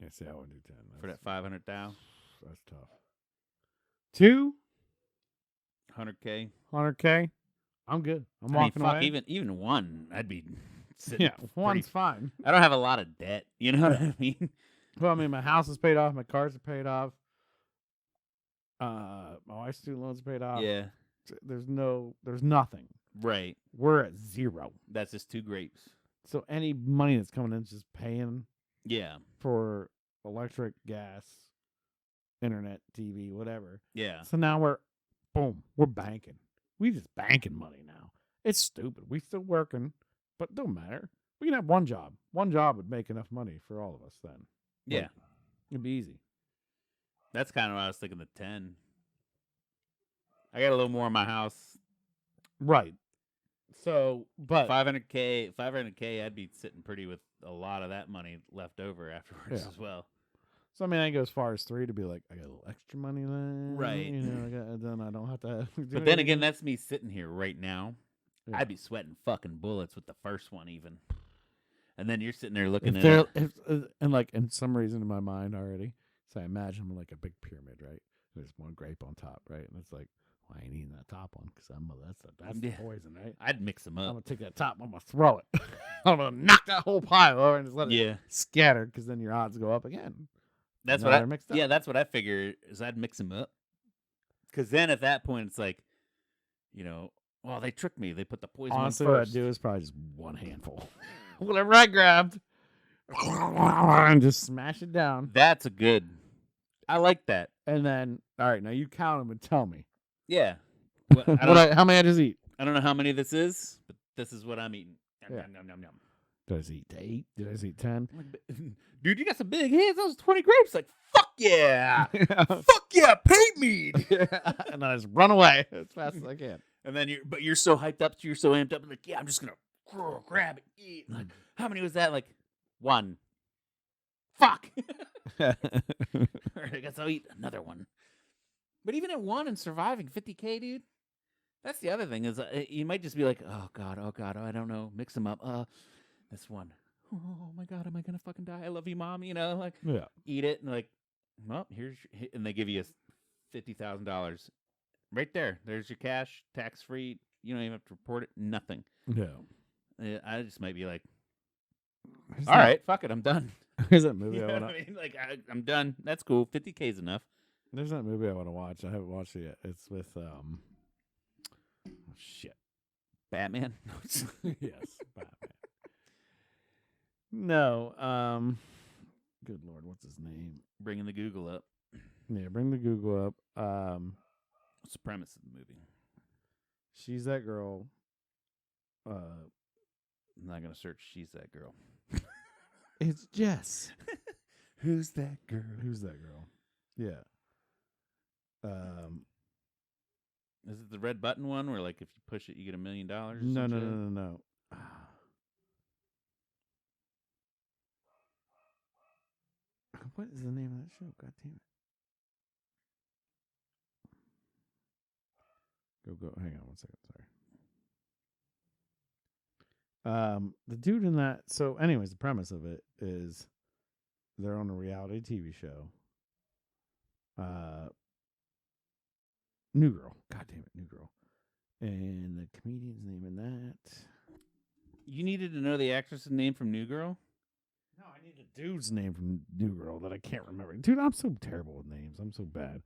Yeah, see, I wouldn't do 10. for that 500 Dow. That's tough. 2, 100K. 100K. I'm good. I'm I mean, walking fuck, away. even one, I'd be sitting. Yeah, one's fine. I don't have a lot of debt. You know what I mean? Well, I mean, my house is paid off. My cars are paid off. My wife's student loans are paid off. Yeah. There's nothing. Right. We're at 0. That's just 2 grapes. So any money that's coming in is just paying Yeah. for electric, gas, internet, TV, whatever. Yeah. So now we're banking. We just banking money now. It's stupid. We still working, but it don't matter. We can have one job. One job would make enough money for all of us then. Yeah. It'd be easy. That's kind of what I was thinking, the 10. I got a little more in my house. Right. So, but 500K, I'd be sitting pretty with a lot of that money left over afterwards Yeah. as well. so I mean, I go as far as 3 to be like, I got a little extra money then, Right. You know, then I don't have to. Do But then again, anything. that's me sitting here right now. Yeah. I'd be sweating fucking bullets with the first one even. And then you're sitting there looking if at there, it. and like, in some reason in my mind already, so I imagine I'm like a big pyramid, right? There's one grape on top, right? And it's like, well, I ain't eating that top one because that's the Yeah. poison, right? I'd mix them I'm up. gonna take that top, I'm gonna throw it. I'm gonna knock that whole pile over and just let it Yeah. scatter because then your odds go up again. That's Now what I they're mixed up. Yeah, that's what I figure is I'd mix them up. Because then at that point it's like, well, they tricked me. They put the poison Honestly, one what I'd first. do is probably just one handful. Whatever I grabbed, and just smash it down. That's a good. I like that. And then, all right, now you count them and tell me. Yeah. Well, How many I just eat? I don't know how many this is, but this is what I'm eating. Nom, Yeah. nom, nom, nom, nom. Did I just eat 8? Did I just eat 10? I'm like, dude, you got some big hands. That was 20 grapes. Like, fuck yeah. Fuck yeah, paint me. And I just run away as fast as I can. And then you're so hyped up, you're so amped up, like, yeah, I'm just gonna grab it, eat. Like, how many was that? Like, 1. Fuck. All right, I guess I'll eat another one. But even at 1 and surviving 50K, dude, that's the other thing is you might just be like, oh god, I don't know, mix them up. This one. Oh my god, am I gonna fucking die? I love you, mom. Like, Yeah. eat it and like, well, and they give you $50,000 right there. There's your cash, tax free. You don't even have to report it. Nothing. Yeah. I just might be like, There's all right, fuck it, I'm done. There's that movie You know I what want I to. mean? Like, I'm done. That's cool. 50K is enough. There's that movie I want to watch. I haven't watched it yet. It's with oh, shit. Batman. Yes, Batman. No, good lord, what's his name? Bringing the Google up. Yeah, bring the Google up. What's the premise of the movie? She's that girl. I'm not gonna search. She's that girl. It's Jess. Who's that girl? Who's that girl? Yeah. Is it the red button one where like if you push it you get $1 million? Or No, some no, shit? no, no, no. What is the name of that show? God damn it. Go. Hang on one second. Sorry. The dude in that. So, anyways, the premise of it is they're on a reality TV show. New Girl. God damn it, New Girl. And the comedian's name in that. You needed to know the actress's name from New Girl? No, I need the dude's name from New Girl that I can't remember. Dude, I'm so terrible with names. I'm so bad.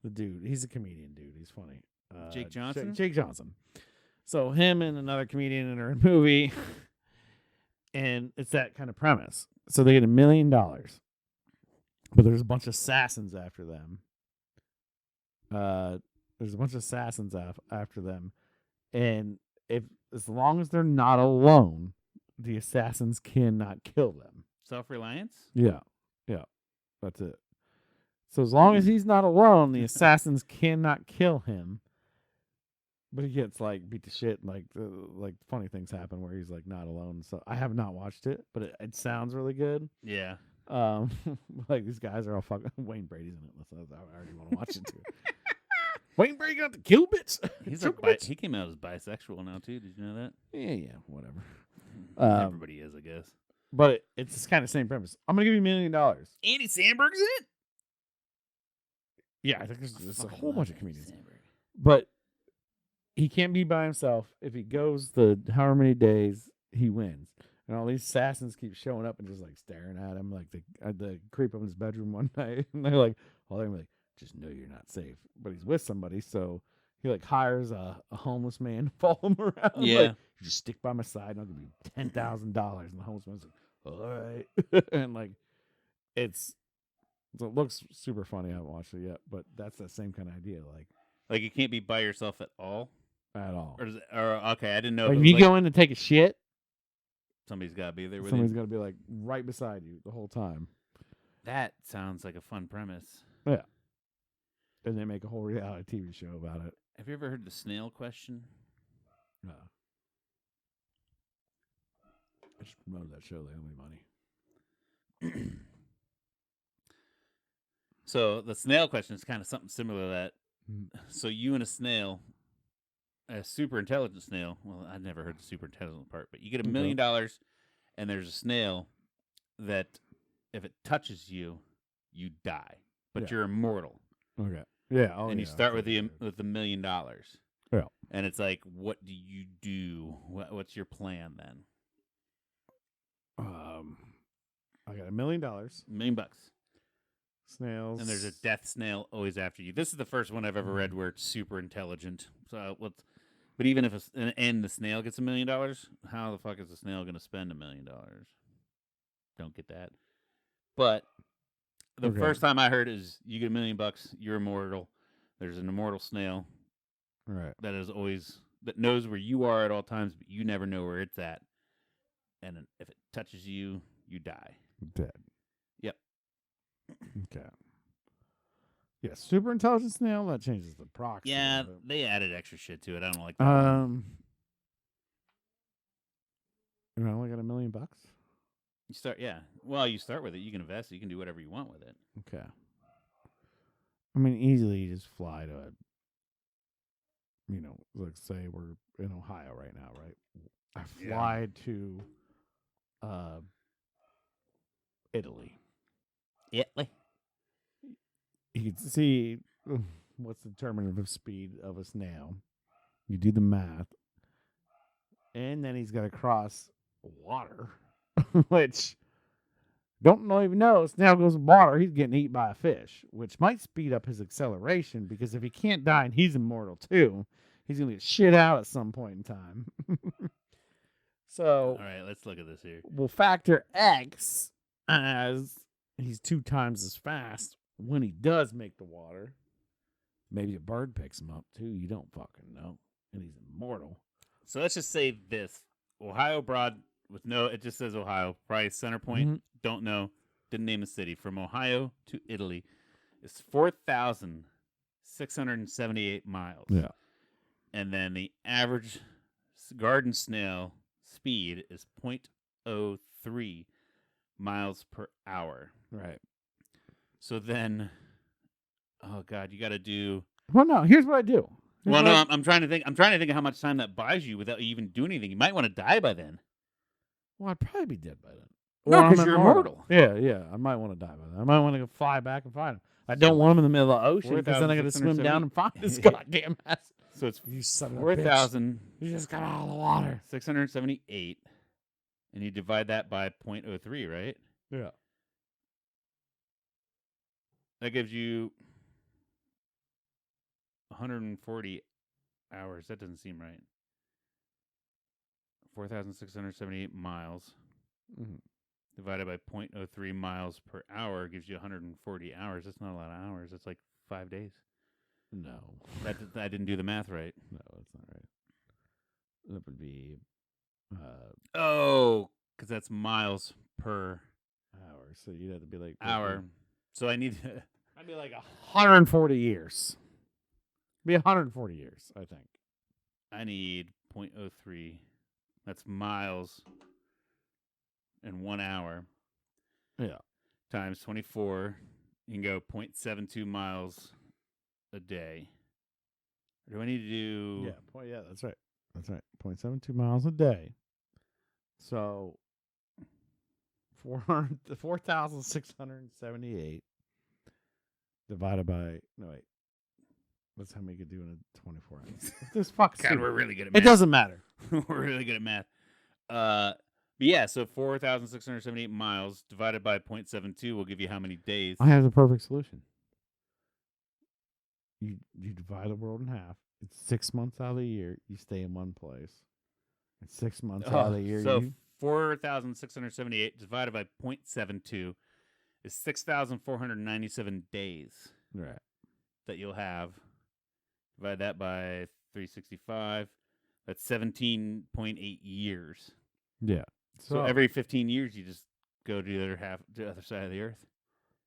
The dude, he's a comedian, dude. He's funny. Jake Johnson? Jake Johnson. So him and another comedian in a movie, and it's that kind of premise. So they get $1 million, but there's a bunch of assassins after them. There's a bunch of assassins after them, and as long as they're not alone, the assassins cannot kill them. Self-reliance? Yeah. That's it. So as long as he's not alone, the assassins cannot kill him. But he gets like beat to shit, and like funny things happen where he's like not alone. So I have not watched it, but it sounds really good. Yeah. Like these guys are all fucking. Wayne Brady's in it. So I already want to watch it too. Wayne Brady got the kill bits. He came out as bisexual now too. Did you know that? Yeah, whatever. Everybody is, I guess. But it's kind of the same premise. I'm gonna give you $1 million. Andy Samberg's in it? Yeah, I think there's a Fucking whole love bunch of Andy comedians. Samberg. But he can't be by himself. If he goes the however many days, he wins. And all these assassins keep showing up and just like staring at him, like the creep up in his bedroom one night, and they're like, just know you're not safe. But he's with somebody, so he like hires a homeless man to follow him around. Yeah. Like, you just stick by my side, and I'll give you $10,000. And the homeless man's like, all right, and like it's So it looks super funny. I haven't watched it yet, but that's the same kind of idea, Like you can't be by yourself at all, at all. or, okay, I didn't know. Like if if it you was like go in to take a shit, somebody's got to be there with somebody's you. gonna be like right beside you the whole time. That sounds like a fun premise. Yeah. And they make a whole reality TV show about it. Have you ever heard the snail question? I just promoted that show. They owe me money. So the snail question is kind of something similar to that. Mm. So you and a snail, a super intelligent snail. Well, I'd never heard the super intelligent part, but you get $1 million, and there's a snail that if it touches you, you die, but Yeah. you're immortal. Okay. Yeah. Oh, and you yeah, start I've with heard the $1 million. Yeah. And it's like, what do you do? What's your plan then? I got $1 million. $1 million. Snails. And there's a death snail always after you. This is the first one I've ever read where it's super intelligent. So let's. But even if and the snail gets $1 million, how the fuck is the snail going to spend $1 million? Don't get that. But the Okay. first time I heard is you get $1 million, you're immortal. There's an immortal snail Right. that knows where you are at all times, but you never know where it's at. And if it touches you, you die. Dead. Yep. Okay. Yeah, super intelligent snail, that changes the proxy. Yeah, of it. they added extra shit to it. I don't like that. And I only got $1 million. You start, yeah. Well, you start with it. You can invest. You can do whatever you want with it. Okay. I mean, easily you just fly to a, like say we're in Ohio right now, right? I fly to Italy. Italy. You can see what's the determinative speed of a snail. You do the math. And then he's got to cross water, which don't even know. Snail goes in water, he's getting eaten by a fish, which might speed up his acceleration because if he can't die and he's immortal too, he's going to get shit out at some point in time. So, All right, let's look at this here. we'll factor X as he's 2 times as fast when he does make the water. Maybe a bird picks him up too. You don't fucking know. And he's immortal. So let's just say this. Ohio Broad with no, it just says Ohio. Probably center point. Mhm. Don't know. Didn't name a city. From Ohio to Italy is 4,678 miles. Yeah. And then the average garden snail speed is 0.03 miles per hour. Right. So then, oh God, you got to do. Well, no, here's what I do. Well, no, I'm trying to think. I'm trying to think of how much time that buys you without you even doing anything. You might want to die by then. Well, I'd probably be dead by then. No, Or 'cause I'm you're immortal. Yeah. I might want to die by then. I might want to go fly back and find him. I don't want him in the middle of the ocean because then I got to swim down and find this goddamn ass. So it's You son of a bitch. 4,678, You just got out of the water. and you divide that by 0.03, right? Yeah. That gives you 140 hours. That doesn't seem right. 4,678 miles Mhm. divided by 0.03 miles per hour gives you 140 hours. That's not a lot of hours. That's like 5 days. No. I didn't do the math right. No, that's not right. That would be Oh, because that's miles per hour. So you'd have to be like hour. So I need I'd be like 140 years. Be 140 years, I think. I need 0.03. That's miles in 1 hour. Yeah. Times 24. You can go 0.72 miles a day. Or do I need to do... Yeah, that's right. That's right. 0.72 miles a day. So 4,678 divided by that's how many could do in a 24 hours. This fuck. God, we're really good at It math. doesn't matter. We're really good at math. But yeah, so 4,678 miles divided by 0.72 will give you how many days? I have the perfect solution. You divide the world in half. It's 6 months out of the year. You stay in one place. And 6 months out of the year. So 4,678 divided by 0.72 is 6,497 days Right. that you'll have. Divide that by 365. That's 17.8 years. Yeah. So every 15 years, you just go to the other side of the earth.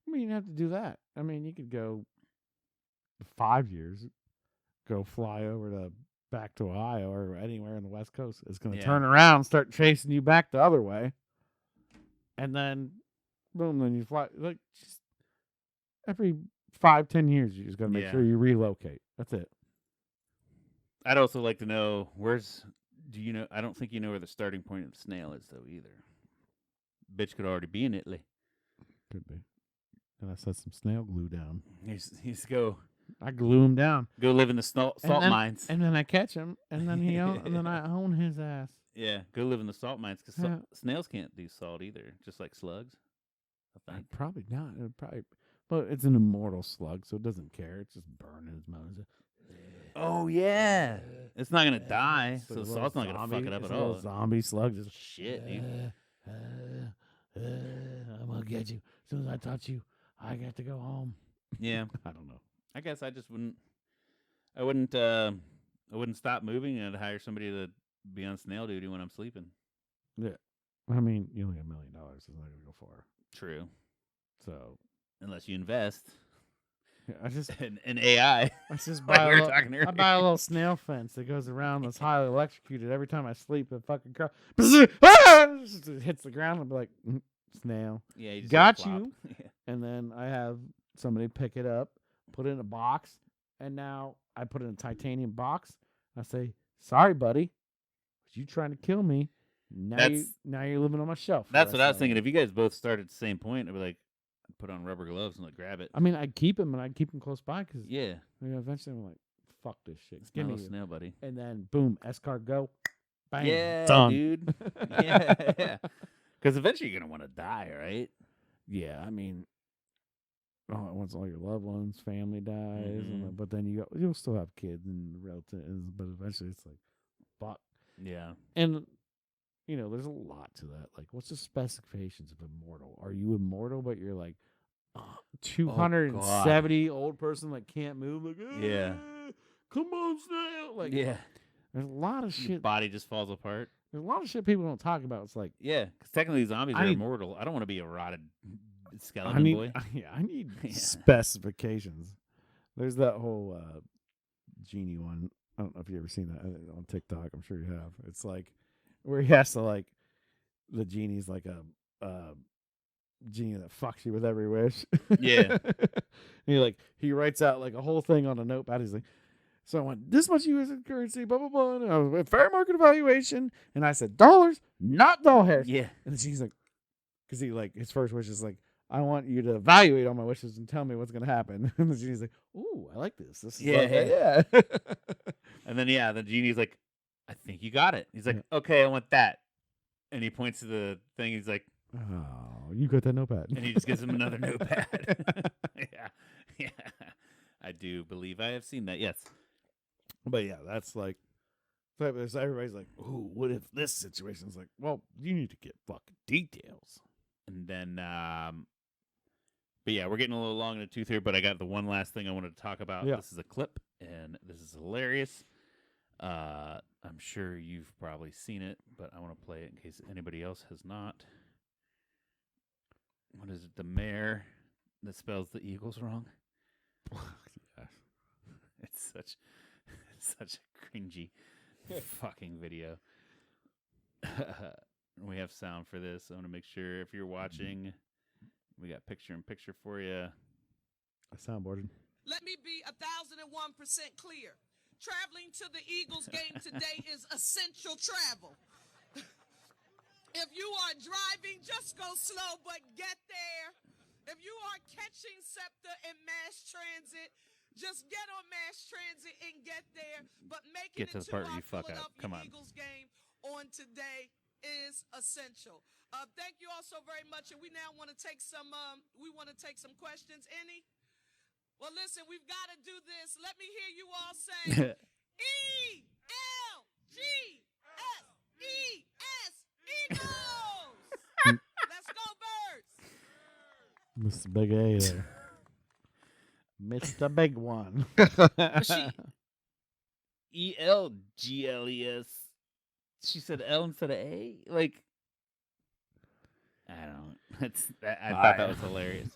I mean, you have to do that. I mean, you could go 5 years, go fly over to back to Ohio or anywhere in the West Coast. It's going to Yeah. turn around, start chasing you back the other way, and then boom, then you fly. Like just every 5-10 years, you just got to make Yeah. sure you relocate. That's it. I'd also like to know do you know? I don't think you know where the starting point of the snail is, though, either. Bitch could already be in Italy. Could be. And I set some snail glue down. He's go I glue him down, live in the salt then- mines. and then I catch him, and then and then I own his ass. Yeah, go live in the salt mines because Yeah. snails can't do salt either, just like slugs. I think. Probably not. But it's an immortal slug, so it doesn't care. It's just burning his mouth. Oh yeah, it's not gonna die, It's so like a the little salt's not gonna fuck it up it's at a little all. Zombie slug just Shit, dude. I'm gonna get you. As soon as I touch you, I got to go home. Yeah, I don't know. I guess I just wouldn't. I wouldn't stop moving, and I'd hire somebody to be on snail duty when I'm sleeping. I mean, you only got $1 million. It's not gonna go far. True, So unless you invest yeah, I just in AI. buy Like we a were little, talking earlier. I buy a little snail fence that goes around that's highly electrocuted. Every time I sleep, it fucking it hits the ground. I'll be like, snail. Yeah, you just Got flop. you. And then I have somebody pick it up, put it in a box, and now I put it in a titanium box. I say, "Sorry, buddy, was you trying to kill me? Now you're living on my shelf." for the That's what rest I of was my thinking. life." If you guys both started at the same point, I'd be like, I'd put on rubber gloves and like grab it. I mean, I'd keep him and I'd keep him close by because Yeah, eventually I'm like, "Fuck this shit, it's give my me little you." snail buddy. And then boom, escort go, bang, Yeah, done. dude. Yeah. Because eventually you're gonna want to die, right? Yeah, I mean, once all your loved ones, family dies, Mhm. but then you'll still have kids and relatives, but eventually it's like, fuck. Yeah. And there's a lot to that. Like, what's the specifications of immortal? Are you immortal, but you're like 270 old person that can't move? Like, Yeah. come on, snail. Like, Yeah. there's a lot of Your shit. body just falls apart. There's a lot of shit people don't talk about. It's like, Yeah, because technically zombies I are need- immortal. I don't want to be a rotted skeleton I need, boy. I need Yeah. specifications. There's that whole genie one. I don't know if you ever seen that on TikTok. I'm sure you have. It's like where he has to the genie's like a genie that fucks you with every wish. Yeah. And he writes out like a whole thing on a notepad. He's like, so I went this much U.S. currency, blah blah blah. And I was with fair market evaluation, and I said dollars, not doll hairs. Yeah. And the genie's like, because his first wish is like, I want you to evaluate all my wishes and tell me what's gonna happen. And the genie's like, ooh, I like this. This is Yeah. yeah. And then, the genie's like, I think you got it. He's like, Yeah. okay, I want that. And he points to the thing. He's like, Oh, you got that notepad. and he just gives him another notepad. Yeah. I do believe I have seen that. Yes. But yeah, that's like, everybody's like, ooh, what if this situation's like, well, you need to get fucking details. And then, but yeah, we're getting a little long in the tooth here, but I got the one last thing I wanted to talk about. Yeah. This is a clip, and this is hilarious. I'm sure you've probably seen it, but I want to play it in case anybody else has not. What is it? The mayor that spells the Eagles wrong? Yeah. It's such a cringy fucking video. We have sound for this. I want to make sure if you're watching, we got picture in picture for you. I soundboarded. Let me be 1,001% clear. Traveling to the Eagles game today is essential travel. If you are driving, just go slow, but get there. If you are catching SEPTA and mass transit, just get on mass transit and get there. But making Get to it the part where our you fuck up. Philadelphia Come on. Eagles game on today is essential. Thank you all so very much, and we now want to take some. We want to take some questions. Any? Well, listen, we've got to do this. Let me hear you all say E-L-G-S-E-S, Eagles. Let's go, Birds. Mr. Big A there. Mr. Big One. ELGLES. She said L instead of A. Like, I don't. I thought that was hilarious.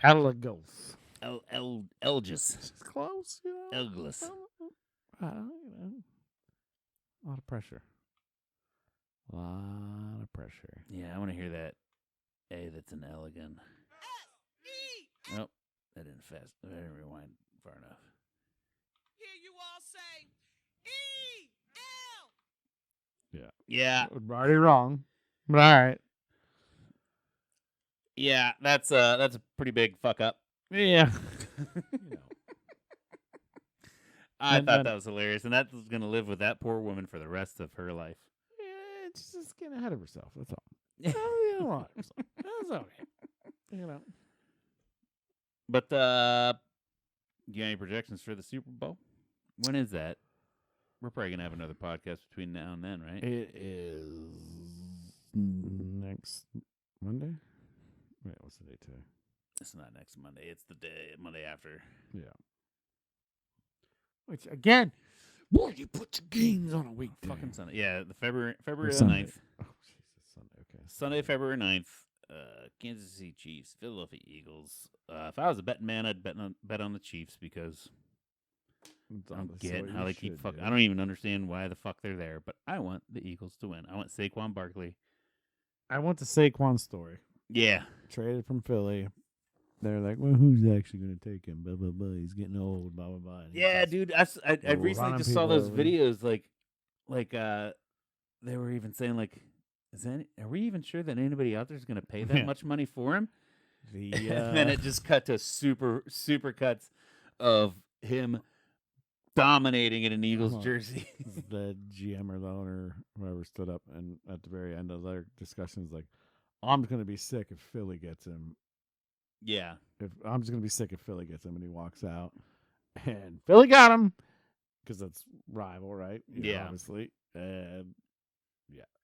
Elagos. Elgis. It's close, you know. Elglis. You know. A lot of pressure. A lot of pressure. Yeah, I want to hear that A that's an L again. S-E-L. Nope, that didn't fast. I didn't rewind far enough. Hear you all say E-L. Yeah, Already wrong. But all right. yeah, that's a pretty big fuck up. Yeah. I And thought then- that was hilarious, and that was gonna live with that poor woman for the rest of her life. Yeah, it's just getting ahead of herself. That's all. You know what? That's okay. You know. But you got any projections for the Super Bowl? When is that? We're probably gonna have another podcast between now and then, right? It is next Monday. Wait, what's the date today? It's not next Monday. It's the Monday after. Yeah. Which again, boy, you put your games on a weekday. Fucking Sunday. Yeah, the February the Sunday. 9th. Oh, Jesus, Sunday. Okay. Sunday, February 9th. Kansas City Chiefs, Philadelphia Eagles. If I was a betting man, I'd bet on the Chiefs because It's I don't honestly get what how you they keep should fucking. do. I don't even understand why the fuck they're there, but I want the Eagles to win. I want Saquon Barkley. I want the Saquon story. Yeah, Traded from Philly. They're like, well, who's actually going to take him? Blah, blah, blah. He's getting old, blah, blah, blah. And he's yeah, just- dude. I recently running just saw people those over. videos. Like they were even saying like, are we even sure that anybody out there is going to pay that Yeah. much money for him? The, And then it just cut to super cuts of him dominating in an Eagles Uh-huh. jersey. the GM or the owner, whoever stood up and at the very end of their discussions, like, I'm going to be sick if Philly gets him. Yeah, If I'm just going to be sick if Philly gets him, and he walks out. And Philly got him because that's rival, right? You know, Yeah. obviously. And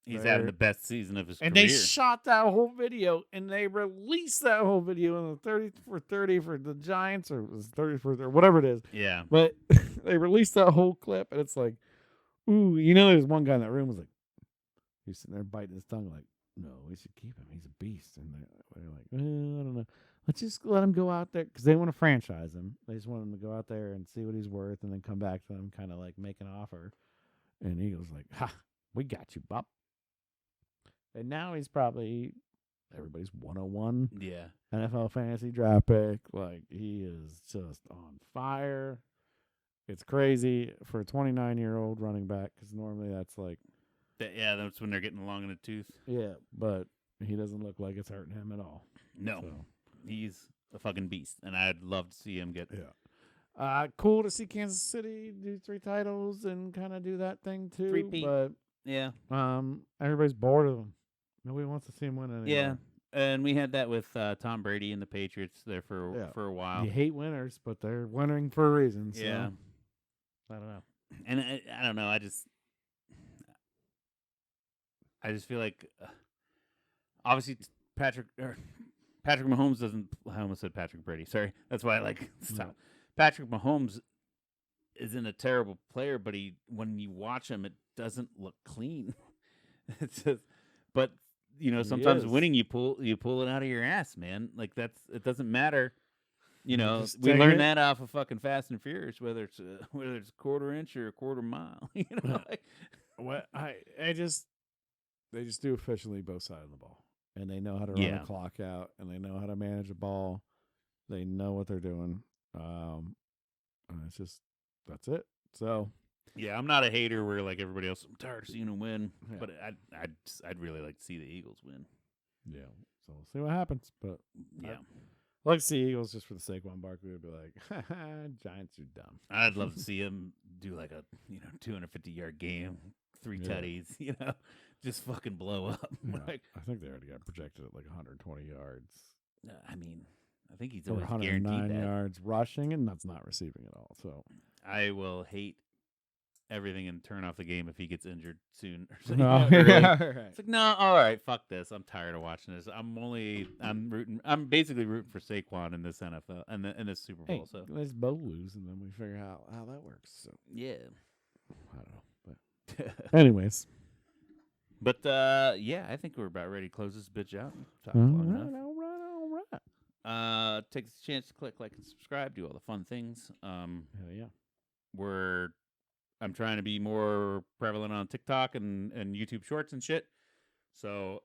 he's They're- having the best season of his And career. they shot that whole video, and they released that whole video in the 30 for 30 for the Giants, or it was 30 for 30, whatever it is. Yeah, But they released that whole clip, and it's like, ooh, you know, there's one guy in that room was like, he's sitting there biting his tongue, like, no, we should keep him. He's a beast. And they're like, I don't know. Let's just let him go out there because they want to franchise him. They just want him to go out there and see what he's worth, and then come back to them, kind of like make an offer. And Eagles like, ha, we got you, Bop. And now he's probably everybody's 101 yeah. NFL fantasy draft pick. Like, he is just on fire. It's crazy for a 29-year-old running back because normally that's like, Yeah, that's when they're getting along in the tooth. yeah, but he doesn't look like it's hurting him at all. No, So, he's a fucking beast, and I'd love to see him get. yeah. Cool to see Kansas City do 3 titles and kind of do that thing too. Three-peat. But Yeah, everybody's bored of him. Nobody wants to see him win anymore. yeah. And we had that with Tom Brady and the Patriots there for Yeah. a while. You hate winners, but they're winning for a reason. So. Yeah. I don't know. And I don't know. I just feel like obviously Patrick Mahomes doesn't. I almost said Patrick Brady. Sorry, that's why I like stop. No. Patrick Mahomes isn't a terrible player, but when you watch him, it doesn't look clean. It's just, but you know, He sometimes is. winning you pull it out of your ass, man. Like it doesn't matter. You know, just we take learned it. that off of fucking Fast and Furious, whether it's a quarter inch or a quarter mile. You know, Yeah. What they just do efficiently both sides of the ball, and they know how to run Yeah. the clock out, and they know how to manage a ball. They know what they're doing. And it's just that's it. So yeah, I'm not a hater where like everybody else. I'm tired of seeing them win, Yeah. but I'd really like to see the Eagles win. yeah, so we'll see what happens. But Yeah, I'd like to see Eagles just for the Saquon Barkley would be like, Giants are dumb. I'd love to see him do like a 250-yard game, 3 Yeah. tutties, just fucking blow up. Yeah, Like, I think they already got projected at like 120 yards. I mean, I think he's Or always 109 guaranteed that. yards rushing, and that's not receiving at all. So I will hate everything and turn off the game if he gets injured soon. Or Oh, something, early. yeah, right. It's like, no, all right, fuck this. I'm tired of watching this. I'm basically rooting for Saquon in this NFL and in this Super Bowl. Hey, So let's both lose, and then we figure out how that works. So yeah, I don't know, but anyways, but yeah, I think we're about ready to close this bitch out. Talked all long right, enough. all right, all right. Take this chance to click like and subscribe, do all the fun things. Hell yeah. I'm trying to be more prevalent on TikTok and YouTube Shorts and shit. So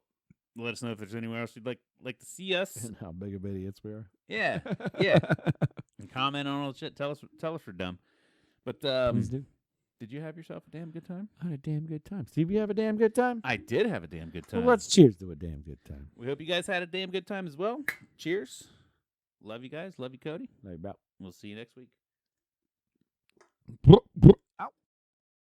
let us know if there's anywhere else you'd like to see us. And how big of idiots we are. Yeah, yeah. And comment on all the shit. Tell us we're dumb. But Please do. did you have yourself a damn good time? I had a damn good time. Steve, you have a damn good time? I did have a damn good time. Well, let's cheers to a damn good time. We hope you guys had a damn good time as well. Cheers. Love you guys. Love you, Cody. Like about. We'll see you next week.